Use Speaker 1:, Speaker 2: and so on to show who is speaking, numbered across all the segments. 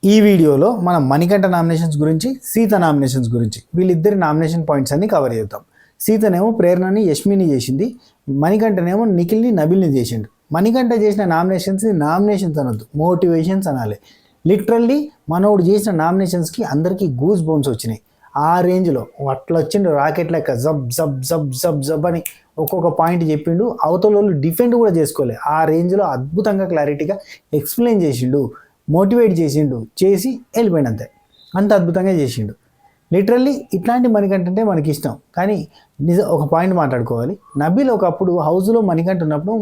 Speaker 1: ఈ వీడియోలో మనం మణికంఠ నామినేషన్స్ గురించి, సీత నామినేషన్స్ గురించి వీళ్ళిద్దరి నామినేషన్ పాయింట్స్ అన్ని కవర్ చేద్దాం. సీతనేమో ప్రేరణని యష్మిని చేసింది, మణికంఠనేమో నిఖిల్ని నబిల్ని చేసిండు. మణికంఠ చేసిన నామినేషన్స్ అనొద్దు, మోటివేషన్స్ అనాలి. లిటరల్లీ మనోడు చేసిన నామినేషన్స్కి అందరికీ గూస్ బోన్స్ వచ్చినాయి. ఆ రేంజ్లో అట్లా వచ్చిండు రాకెట్ లెక్క జబ్ జబ్ జబ్ జబ్ జబ్ అని ఒక్కొక్క పాయింట్ చెప్పిండు. అవతల వాళ్ళు డిఫెండ్ కూడా చేసుకోలే. ఆ రేంజ్లో అద్భుతంగా క్లారిటీగా ఎక్స్ప్లెయిన్ చేసిండు, మోటివేట్ చేసి వెళ్ళిపోయింది. అంత అద్భుతంగా చేసిండు. లిటరల్లీ ఇట్లాంటి మణికంఠ అంటే మనకి ఇష్టం. కానీ ఒక పాయింట్ మాట్లాడుకోవాలి. నబీల్ ఒకప్పుడు హౌస్లో మణికంఠ ఉన్నప్పుడు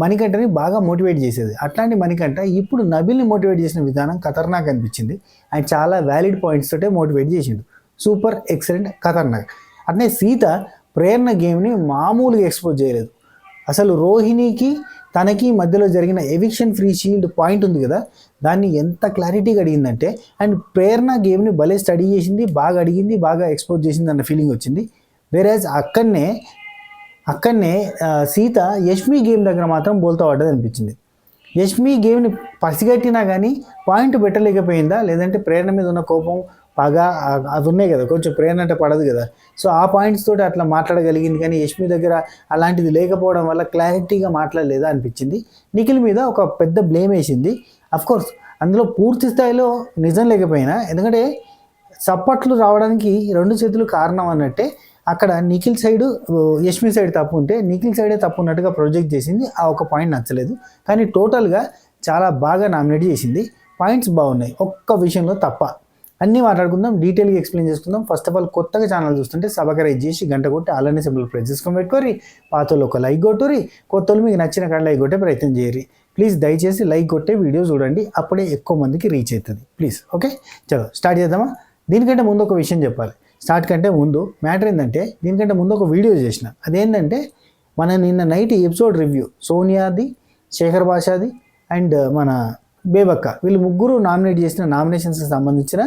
Speaker 1: మణికంఠని బాగా మోటివేట్ చేసేది. అట్లాంటి మణికంఠ ఇప్పుడు నబీల్ని మోటివేట్ చేసిన విధానం ఖతర్నాక్ అనిపించింది. ఆయన చాలా వ్యాలిడ్ పాయింట్స్ తోటే మోటివేట్ చేసిండు. సూపర్, ఎక్సలెంట్, ఖతర్నాక్. అట్నే సీత ప్రేరణ గేమ్ని మామూలుగా ఎక్స్పోజ్ చేయలేదు. అసలు రోహిణికి తనకి మధ్యలో జరిగిన ఎవిక్షన్ ఫ్రీ షీల్డ్ పాయింట్ ఉంది కదా, దాన్ని ఎంత క్లారిటీగా అడిగిందంటే, అండ్ ప్రేరణ గేమ్ని భలే స్టడీ చేసింది, బాగా అడిగింది, బాగా ఎక్స్పోజ్ చేసింది అన్న ఫీలింగ్ వచ్చింది. వేరేజ్ అక్కడనే సీత యష్మి గేమ్ దగ్గర మాత్రం బోల్తా పడ్డది అనిపించింది. యష్మి గేమ్ని పసిగట్టినా కానీ పాయింట్ పెట్టలేకపోయిందా, లేదంటే ప్రేరణ మీద ఉన్న కోపం పగ అది ఉన్నాయి కదా, కొంచెం ప్రేరణ అంటే పడదు కదా, సో ఆ పాయింట్స్ తోటి అట్లా మాట్లాడగలిగింది. కానీ యష్మి దగ్గర అలాంటిది లేకపోవడం వల్ల క్లారిటీగా మాట్లాడలేదా అనిపించింది. నిఖిల్ మీద ఒక పెద్ద బ్లేమ్ వేసింది. అఫ్కోర్స్ అందులో పూర్తి స్థాయిలో నిజం లేకపోయినా, ఎందుకంటే చప్పట్లు రావడానికి రెండు చేతులు కారణం అన్నట్టే. అక్కడ నిఖిల్ సైడు యష్మి సైడ్ తప్పు ఉంటే నిఖిల్ సైడే తప్పు ఉన్నట్టుగా ప్రొజెక్ట్ చేసింది. ఆ ఒక పాయింట్ నచ్చలేదు. కానీ టోటల్గా చాలా బాగా నామినేట్ చేసింది. పాయింట్స్ బాగున్నాయి, ఒక్క విషయంలో తప్ప. అన్నీ మాట్లాడుకుందాం, డీటెయిల్గా ఎక్స్ప్లెయిన్ చేసుకుందాం. ఫస్ట్ ఆఫ్ ఆల్ కొత్తగా ఛానల్ చూస్తుంటే సబ్స్క్రైబ్ చేసి గంట కొట్టి అలానే సింబల్ ప్రెస్ చేసుకొని పెట్టుకోరి. పాతోళ్ళు ఒక లైక్ కొట్టురి, కొత్తలు మీకు నచ్చిన కాడ లైక్ కొట్టే ప్రయత్నం చేయరి. ప్లీజ్ దయచేసి లైక్ కొట్టే వీడియో చూడండి, అప్పుడే ఎక్కువ మందికి రీచ్ అవుతుంది ప్లీజ్. ఓకే, చలో స్టార్ట్ చేద్దామా. దీనికంటే ముందు ఒక విషయం చెప్పాలి. స్టార్ట్ కంటే ముందు మ్యాటర్ ఏంటంటే, దీనికంటే ముందు ఒక వీడియో చేసిన. అదేంటంటే మన నిన్న నైట్ ఎపిసోడ్ రివ్యూ, సోనియాది, శేఖర్ భాషాది అండ్ మన బేబక్క, వీళ్ళు ముగ్గురు నామినేట్ చేసిన నామినేషన్స్కి సంబంధించిన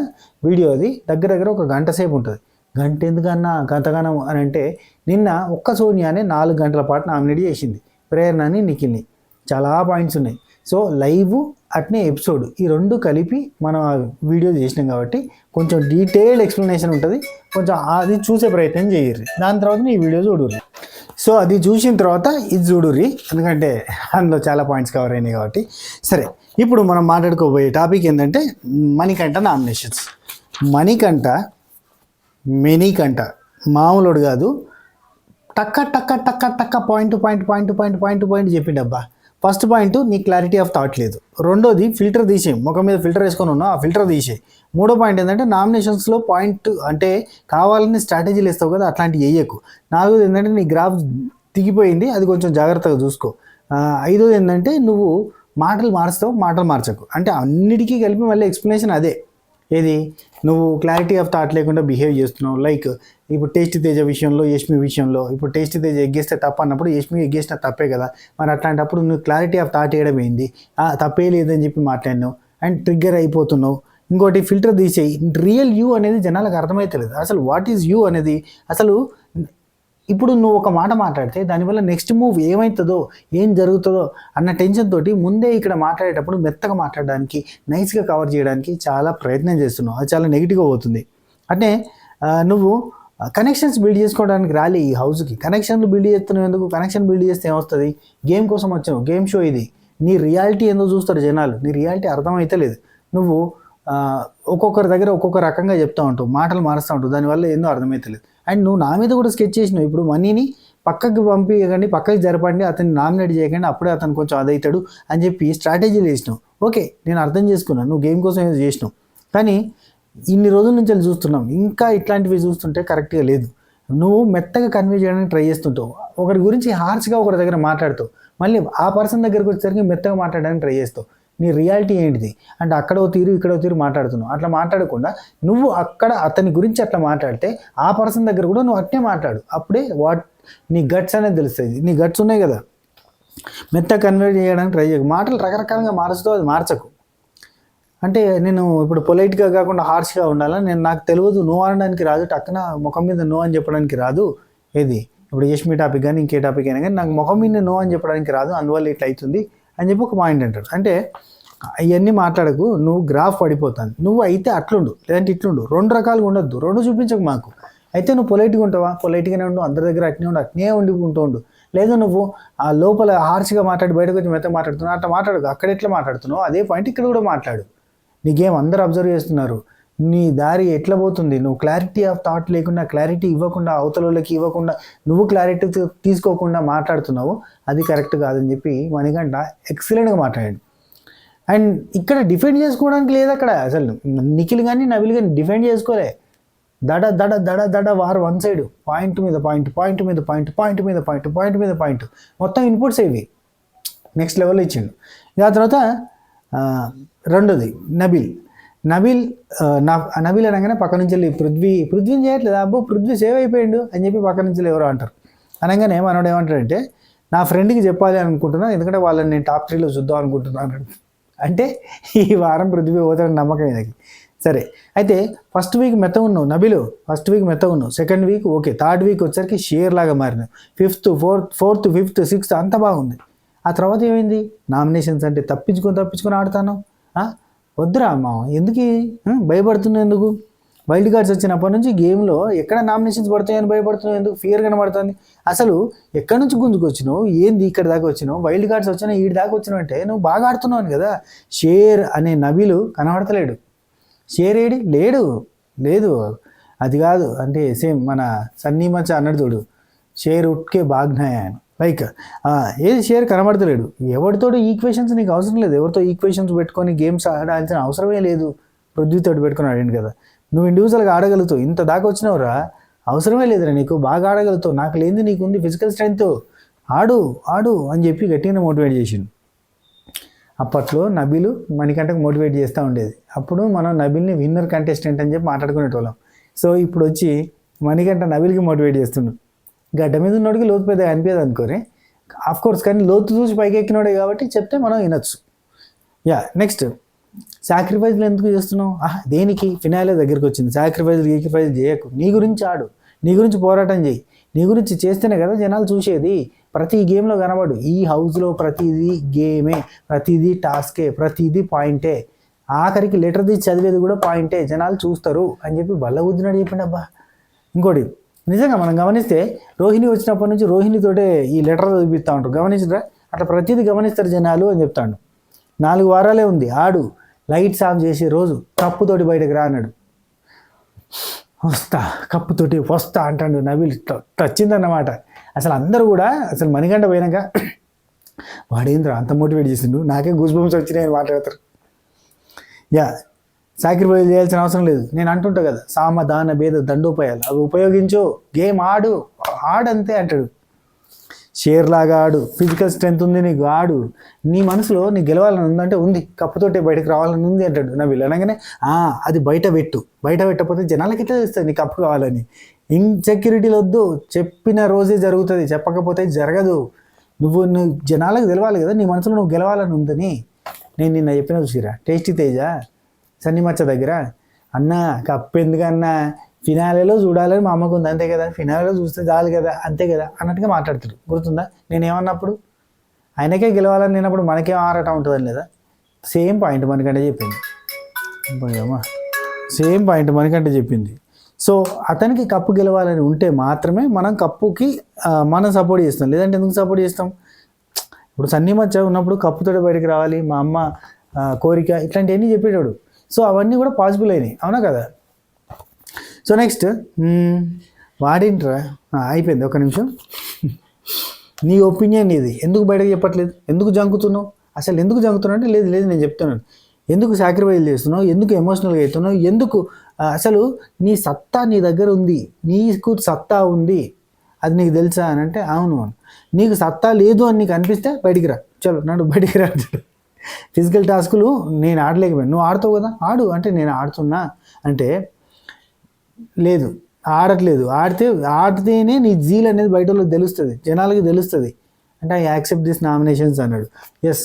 Speaker 1: వీడియో. అది దగ్గర ఒక గంట సేపు ఉంటుంది. గంట ఎందుకన్నా గంటగానం అని అంటే, నిన్న ఒక్క సోనియానే 4 గంటల పాటు నామినేట్ చేసింది, ప్రేరణని నిఖిల్ని. చాలా పాయింట్స్ ఉన్నాయి. సో లైవ్ అట్నే ఎపిసోడ్ ఈ రెండు కలిపి మనం ఆ వీడియో చేసినాం కాబట్టి కొంచెం డీటెయిల్డ్ ఎక్స్ప్లెనేషన్ ఉంటుంది. కొంచెం అది చూసే ప్రయత్నం చేయర్రి. దాని తర్వాత ఈ వీడియో చూడుర్రి. సో అది చూసిన తర్వాత ఇది చూడుర్రి, ఎందుకంటే అందులో చాలా పాయింట్స్ కవర్ అయినాయి కాబట్టి. సరే, ఇప్పుడు మనం మాట్లాడుకోబోయే టాపిక్ ఏంటంటే మణికంఠ నామినేషన్స్. మణికంఠ మామూలుడు కాదు. టక్క టక్క టక్క టక్క పాయింట్ చెప్పిండబ్బా. ఫస్ట్ పాయింట్, నీ క్లారిటీ ఆఫ్ థాట్ లేదు. రెండోది, ఫిల్టర్ తీసేయి, ముఖం మీద ఫిల్టర్ వేసుకొని ఉన్నావు, ఆ ఫిల్టర్ తీసేయి. మూడో పాయింట్ ఏంటంటే, నామినేషన్స్లో పాయింట్ అంటే కావాలని స్ట్రాటజీలు వేస్తావు కదా, అట్లాంటివి వేయకు. నాలుగోది ఏంటంటే, నీ గ్రాఫ్ దిగిపోయింది, అది కొంచెం జాగ్రత్తగా చూసుకో. ఐదోది ఏంటంటే, నువ్వు మాటలు మార్చకు. అంటే అన్నిటికీ కలిపి మళ్ళీ ఎక్స్ప్లెనేషన్ అదే. ఏది, నువ్వు క్లారిటీ ఆఫ్ థాట్ లేకుండా బిహేవ్ చేస్తున్నావు. లైక్ ఇప్పుడు టేస్టీ తేజ విషయంలో, యష్మి విషయంలో, ఇప్పుడు టేస్టీ తేజ ఎగ్గేస్తే తప్పు అన్నప్పుడు యష్మి ఎగ్గేసిన తప్పే కదా, మరి అట్లాంటప్పుడు నువ్వు క్లారిటీ ఆఫ్ థాట్ వేయడం ఏంది, తప్పే లేదని చెప్పి మాట్లాడినావు అండ్ ట్రిగ్గర్ అయిపోతున్నావు. ఇంకోటి, ఫిల్టర్ తీసేయి. రియల్ యూ అనేది జనాలకు అర్థమవుతలేదు. అసలు వాట్ ఈజ్ యూ అనేది, అసలు ఇప్పుడు నువ్వు ఒక మాట మాట్లాడితే దానివల్ల నెక్స్ట్ మూవ్ ఏమవుతుందో, ఏం జరుగుతుందో అన్న టెన్షన్ తోటి ముందే ఇక్కడ మాట్లాడేటప్పుడు మెత్తగా మాట్లాడడానికి, నైస్గా కవర్ చేయడానికి చాలా ప్రయత్నం చేస్తున్నావు. అది చాలా నెగిటివ్గా పోతుంది. అంటే నువ్వు కనెక్షన్స్ బిల్డ్ చేసుకోవడానికి రాలే ఈ హౌస్కి. కనెక్షన్లు బిల్డ్ చేస్తున్నావు ఎందుకు? కనెక్షన్ బిల్డ్ చేస్తే ఏమొస్తుంది? గేమ్ కోసం వచ్చావు, గేమ్ షో ఇది. నీ రియాలిటీ ఏందో చూస్తారు జనాలు, నీ రియాలిటీ అర్థమైతే లేదు. నువ్వు ఒక్కొక్కరి దగ్గర ఒక్కొక్క రకంగా చెప్తూ ఉంటావు, మాటలు మారుస్తూ ఉంటావు, దానివల్ల ఏందో అర్థమైతే లేదు. అండ్ నువ్వు నా మీద కూడా స్కెచ్ చేసినావు. ఇప్పుడు మనీని పక్కకి పంపించకండి, పక్కకి జరపండి, అతన్ని నామినేట్ చేయకండి, అప్పుడే అతను కొంచెం అదవుతాడు అని చెప్పి స్ట్రాటజీలు వేసినావు. ఓకే, నేను అర్థం చేసుకున్నాను, నువ్వు గేమ్ కోసం ఏదో చేసినావు. కానీ ఇన్ని రోజుల నుంచి చూస్తున్నాం, ఇంకా ఇట్లాంటివి చూస్తుంటే కరెక్ట్గా లేదు. నువ్వు మెత్తగా కన్వే చేయడానికి ట్రై చేస్తుంటావు. ఒకరి గురించి హార్ష్గా ఒకరి దగ్గర మాట్లాడుతావు, మళ్ళీ ఆ పర్సన్ దగ్గరకు వచ్చేసరికి మెత్తగా మాట్లాడడానికి ట్రై చేస్తావు. నీ రియాలిటీ ఏంటిది అంటే, అక్కడో తీరు ఇక్కడో తీరు మాట్లాడుతున్నావు. అట్లా మాట్లాడకుండా నువ్వు అక్కడ అతని గురించి అట్లా మాట్లాడితే ఆ పర్సన్ దగ్గర కూడా నువ్వు అట్నే మాట్లాడు. అప్పుడే నీ గట్స్ అనేది తెలుస్తుంది. నీ గట్స్ ఉన్నాయి కదా, మెత్త కన్వే చేయడానికి ట్రై చేయకు. మాటలు రకరకాలుగా మారుస్తూ అది మార్చకు. అంటే నేను ఇప్పుడు పొలైట్గా కాకుండా హార్ష్గా ఉండాలని నాకు తెలియదు, నో అనడానికి రాదు, టక్కున ముఖం మీద నో అని చెప్పడానికి రాదు. ఏది ఇప్పుడు యష్మి టాపిక్ కానీ ఇంకే టాపిక్ అయినా కానీ నాకు ముఖం మీద నో అని చెప్పడానికి రాదు, అందువల్ల ఇట్లా అవుతుంది అని చెప్పి ఒక పాయింట్ అంటాడు. అంటే ఇవన్నీ మాట్లాడకు, నువ్వు గ్రాఫ్ పడిపోతాను. నువ్వు అయితే అట్లుండు, లేదంటే ఇట్లుండు, 2 రకాలుగా ఉండొద్దు, 2 చూపించకు మాకు. అయితే నువ్వు పొలైట్గా ఉంటావా, పొలైట్గానే ఉండు, అందరి దగ్గర అట్నే ఉండు. లేదు నువ్వు ఆ లోపల హార్ష్గా మాట్లాడి బయటకు వచ్చి మెత్త మాట్లాడుతున్నావు, అట్లా మాట్లాడదు. అక్కడ ఎట్లా మాట్లాడుతున్నావు అదే పాయింట్ ఇక్కడ కూడా మాట్లాడు. నీకేం అందరూ అబ్జర్వ్ చేస్తున్నారు, నీ దారి ఎట్లా పోతుంది, నువ్వు క్లారిటీ ఆఫ్ థాట్ లేకుండా, క్లారిటీ ఇవ్వకుండా, అవతలకి ఇవ్వకుండా, నువ్వు క్లారిటీ తీసుకోకుండా మాట్లాడుతున్నావు, అది కరెక్ట్ కాదని చెప్పి మణికంఠ ఎక్సలెంట్గా మాట్లాడాడు. అండ్ ఇక్కడ డిఫెండ్ చేసుకోవడానికి లేదు అక్కడ అసలు. నిఖిల్ కానీ నబిల్ కానీ డిఫెండ్ చేసుకోలే, దడ దడ దడ దడ వారు వన్ సైడ్, పాయింట్ మీద పాయింట్, పాయింట్ మీద పాయింట్, పాయింట్ మీద పాయింట్, పాయింట్ మీద పాయింట్, మొత్తం ఇన్పుట్స్ ఇవి నెక్స్ట్ లెవెల్లో ఇచ్చిండు. ఇక ఆ తర్వాత రెండోది నబిల్ అనగానే పక్క నుంచి వెళ్ళి పృథ్వీని చేయట్లేదు, అబ్బో పృథ్వీ సేవ్ అయిపోయిండు అని చెప్పి పక్క నుంచి ఎవరో అంటారు. అనగానే మనోడు ఏమంటాడంటే నా ఫ్రెండ్కి చెప్పాలి అనుకుంటున్నాను, ఎందుకంటే వాళ్ళని నేను టాప్ 3లో చూద్దాం అనుకుంటున్నాను. అంటే ఈ వారం పృథ్వీ పోతాడు నమ్మకం ఇదకి. సరే, అయితే ఫస్ట్ వీక్ మెత్త ఉన్నావు నబిలు, ఫస్ట్ వీక్ మెత్త ఉన్నావు, second week okay, third week వచ్చరికి షేర్ లాగా మారినావు, ఫోర్త్ ఫిఫ్త్ సిక్స్త్ అంత బాగుంది. ఆ తర్వాత ఏమైంది, నామినేషన్స్ అంటే తప్పించుకొని ఆడతాను. వద్దురా అమ్మ, ఎందుకు భయపడుతున్నావు, ఎందుకు వైల్డ్ కార్డ్స్ వచ్చినప్పటి నుంచి గేమ్లో ఎక్కడ నామినేషన్స్ పడతాయని భయపడుతున్నావు, ఎందుకు ఫియర్ కనబడుతుంది. అసలు ఎక్కడి నుంచి గుంజుకొచ్చినావు, ఏంది ఇక్కడ దాకా వచ్చినావు, వైల్డ్ కార్డ్స్ వచ్చినా ఈడి దాకా వచ్చినావు అంటే నువ్వు బాగా ఆడుతున్నావు కదా. షేర్ అనే నబిలు కనబడతలేడు, షేర్ ఏడి లేదు అది కాదు అంటే సేమ్ మన సన్నీ మచ్చ అన్నాడు చూడు, షేర్ ఉట్కే బాగ్నాయాను, లైక్ ఏది షేర్ కనబడతలేడు. ఎవరితోటి ఈక్వేషన్స్ నీకు అవసరం లేదు, ఎవరితో ఈక్వేషన్స్ పెట్టుకొని గేమ్స్ ఆడాల్సిన అవసరమే లేదు. పృథ్వీతో పెట్టుకొని ఆడింది కదా, నువ్వు ఇండివిజువల్గా ఆడగలుగుతావు, ఇంత దాకా వచ్చినావురా, అవసరమే లేదురా నీకు, బాగా ఆడగలుగుతావు, నాకు లేనిది నీకు ఉంది ఫిజికల్ స్ట్రెంగ్త్, ఆడు అని చెప్పి గట్టిగా మోటివేట్ చేసిండు. అప్పట్లో నబిలు మణికంఠకు మోటివేట్ చేస్తూ ఉండేది. అప్పుడు మనం నబిల్ని విన్నర్ కంటెస్టెంట్ అని చెప్పి మాట్లాడుకునేటోళ్ళం. సో ఇప్పుడు వచ్చి మణికంఠ నబిల్కి మోటివేట్ చేస్తుండు. గడ్డ మీద ఉన్నోడికి లోతు పెద్ద అనిపించదు అనుకోని, ఆఫ్కోర్స్, కానీ లోతు చూసి పైకి ఎక్కినోడే కాబట్టి చెప్తే మనం వినొచ్చు. నెక్స్ట్ సాక్రిఫైజ్లు ఎందుకు చేస్తున్నావు, దేనికి, ఫినాలే దగ్గరికి వచ్చింది, సాక్రిఫైజ్ చేయకు, నీ గురించి ఆడు, నీ గురించి పోరాటం చేయి, నీ గురించి చేస్తేనే కదా జనాలు చూసేది. ప్రతి గేమ్లో కనబడు, ఈ హౌస్లో ప్రతిదీ గేమే, ప్రతిదీ టాస్కే, ప్రతిదీ పాయింటే, ఆఖరికి లెటర్ తీసి చదివేది కూడా పాయింటే, జనాలు చూస్తారు అని చెప్పి బల్లగుద్దినాడు చెప్పిండు. అబ్బా, ఇంకోటి నిజంగా మనం గమనిస్తే రోహిణి వచ్చినప్పటి నుంచి రోహిణితోటే ఈ లెటర్ చదివిస్తూ ఉంటారు, గమనించరా, అట్లా ప్రతిదీ గమనిస్తారు జనాలు అని చెప్తాడు. 4 వారాలే ఉంది, ఆడు, లైట్స్ ఆఫ్ చేసే రోజు కప్పుతోటి బయటకు రా అన్నాడు, కప్పుతోటి వస్తా అంటాడు నబిల్. వచ్చిందన్నమాట. అసలు అందరూ కూడా అసలు మణికంఠ పోయినాక వాడేంద్ర అంత మోటివేట్ చేసిండు, నాకే గూస్ బంప్స్ వచ్చినాయని మాట్లాడతారు. సాక్రిఫైస్ చేయాల్సిన అవసరం లేదు. నేను అంటుంటా కదా, సామ దాన భేద దండోపాయాలు అవి ఉపయోగించు, గేమ్ ఆడంతే అంటాడు. షేర్ లాగా ఆడు, ఫిజికల్ స్ట్రెంత్ ఉంది నీకు, ఆడు, నీ మనసులో నీకు గెలవాలని ఉందంటే ఉంది, కప్పుతోటే బయటకు రావాలని ఉంది అంటాడు నబిల్. అనగానే అది బయట పెట్టకపోతే జనాలకి ఎట్లా తెలుస్తుంది నీ కప్పు కావాలని. ఇన్సెక్యూరిటీలు వద్దు, చెప్పిన రోజే జరుగుతుంది, చెప్పకపోతే జరగదు. నువ్వు జనాలకు తెలవాలి కదా నీ మనసులో నువ్వు గెలవాలని ఉందని. నేను నిన్న చెప్పిన చూసిరా, టేస్టీ తేజ సన్నీ మచ్చ దగ్గర, అన్న కప్పు ఎందుకన్నా, ఫినాలేలో చూడాలని మా అమ్మకు ఉంది, అంతే కదా, ఫినాలేలో చూస్తే చాలు కదా, అంతే కదా అన్నట్టుగా మాట్లాడుతాడు. గుర్తుందా నేనేమన్నప్పుడు, ఆయనకే గెలవాలని నేనప్పుడు మనకేం ఆరాటం ఉంటుందని లేదా. సేమ్ పాయింట్ మణికంఠ చెప్పింది. సో అతనికి కప్పు గెలవాలని ఉంటే మాత్రమే మనం కప్పుకి మనం సపోర్ట్ చేస్తాం, లేదంటే ఎందుకు సపోర్ట్ చేస్తాం. ఇప్పుడు సన్నీ మచ్చ ఉన్నప్పుడు కప్పుతోటి బయటకు రావాలి, మా అమ్మ కోరిక, ఇట్లాంటివన్నీ చెప్పేటాడు. సో అవన్నీ కూడా పాసిబుల్ అయినాయి, అవునా కదా. సో నెక్స్ట్ వాడింట్రా అయిపోయింది, ఒక నిమిషం. నీ ఒపీనియన్ ఇది, ఎందుకు బయటకు చెప్పట్లేదు, ఎందుకు జంకుతున్నావు, అసలు ఎందుకు జంకుతున్నావు అంటే లేదు నేను చెప్తున్నాను, ఎందుకు సాక్రిఫైస్ చేస్తున్నావు, ఎందుకు ఎమోషనల్గా అవుతున్నావు, ఎందుకు, అసలు నీ సత్తా నీ దగ్గర ఉంది, నీకు సత్తా ఉంది, అది నీకు తెలుసా అని అంటే అవును. నీకు సత్తా లేదు అని నీకు అనిపిస్తే బయటికి రా, చలో నన్ను బయటికి రా. ఫిజికల్ టాస్కులు నేను ఆడలేకపోయాను, నువ్వు ఆడుతావు కదా ఆడు అంటే, నేను ఆడుతున్నా అంటే లేదు, ఆడట్లేదు, ఆడితేనే నీ జీల్ అనేది బయట తెలుస్తుంది, జనాలకి తెలుస్తుంది అంటే ఐ యాక్సెప్ట్ దిస్ నామినేషన్స్ అన్నాడు. ఎస్,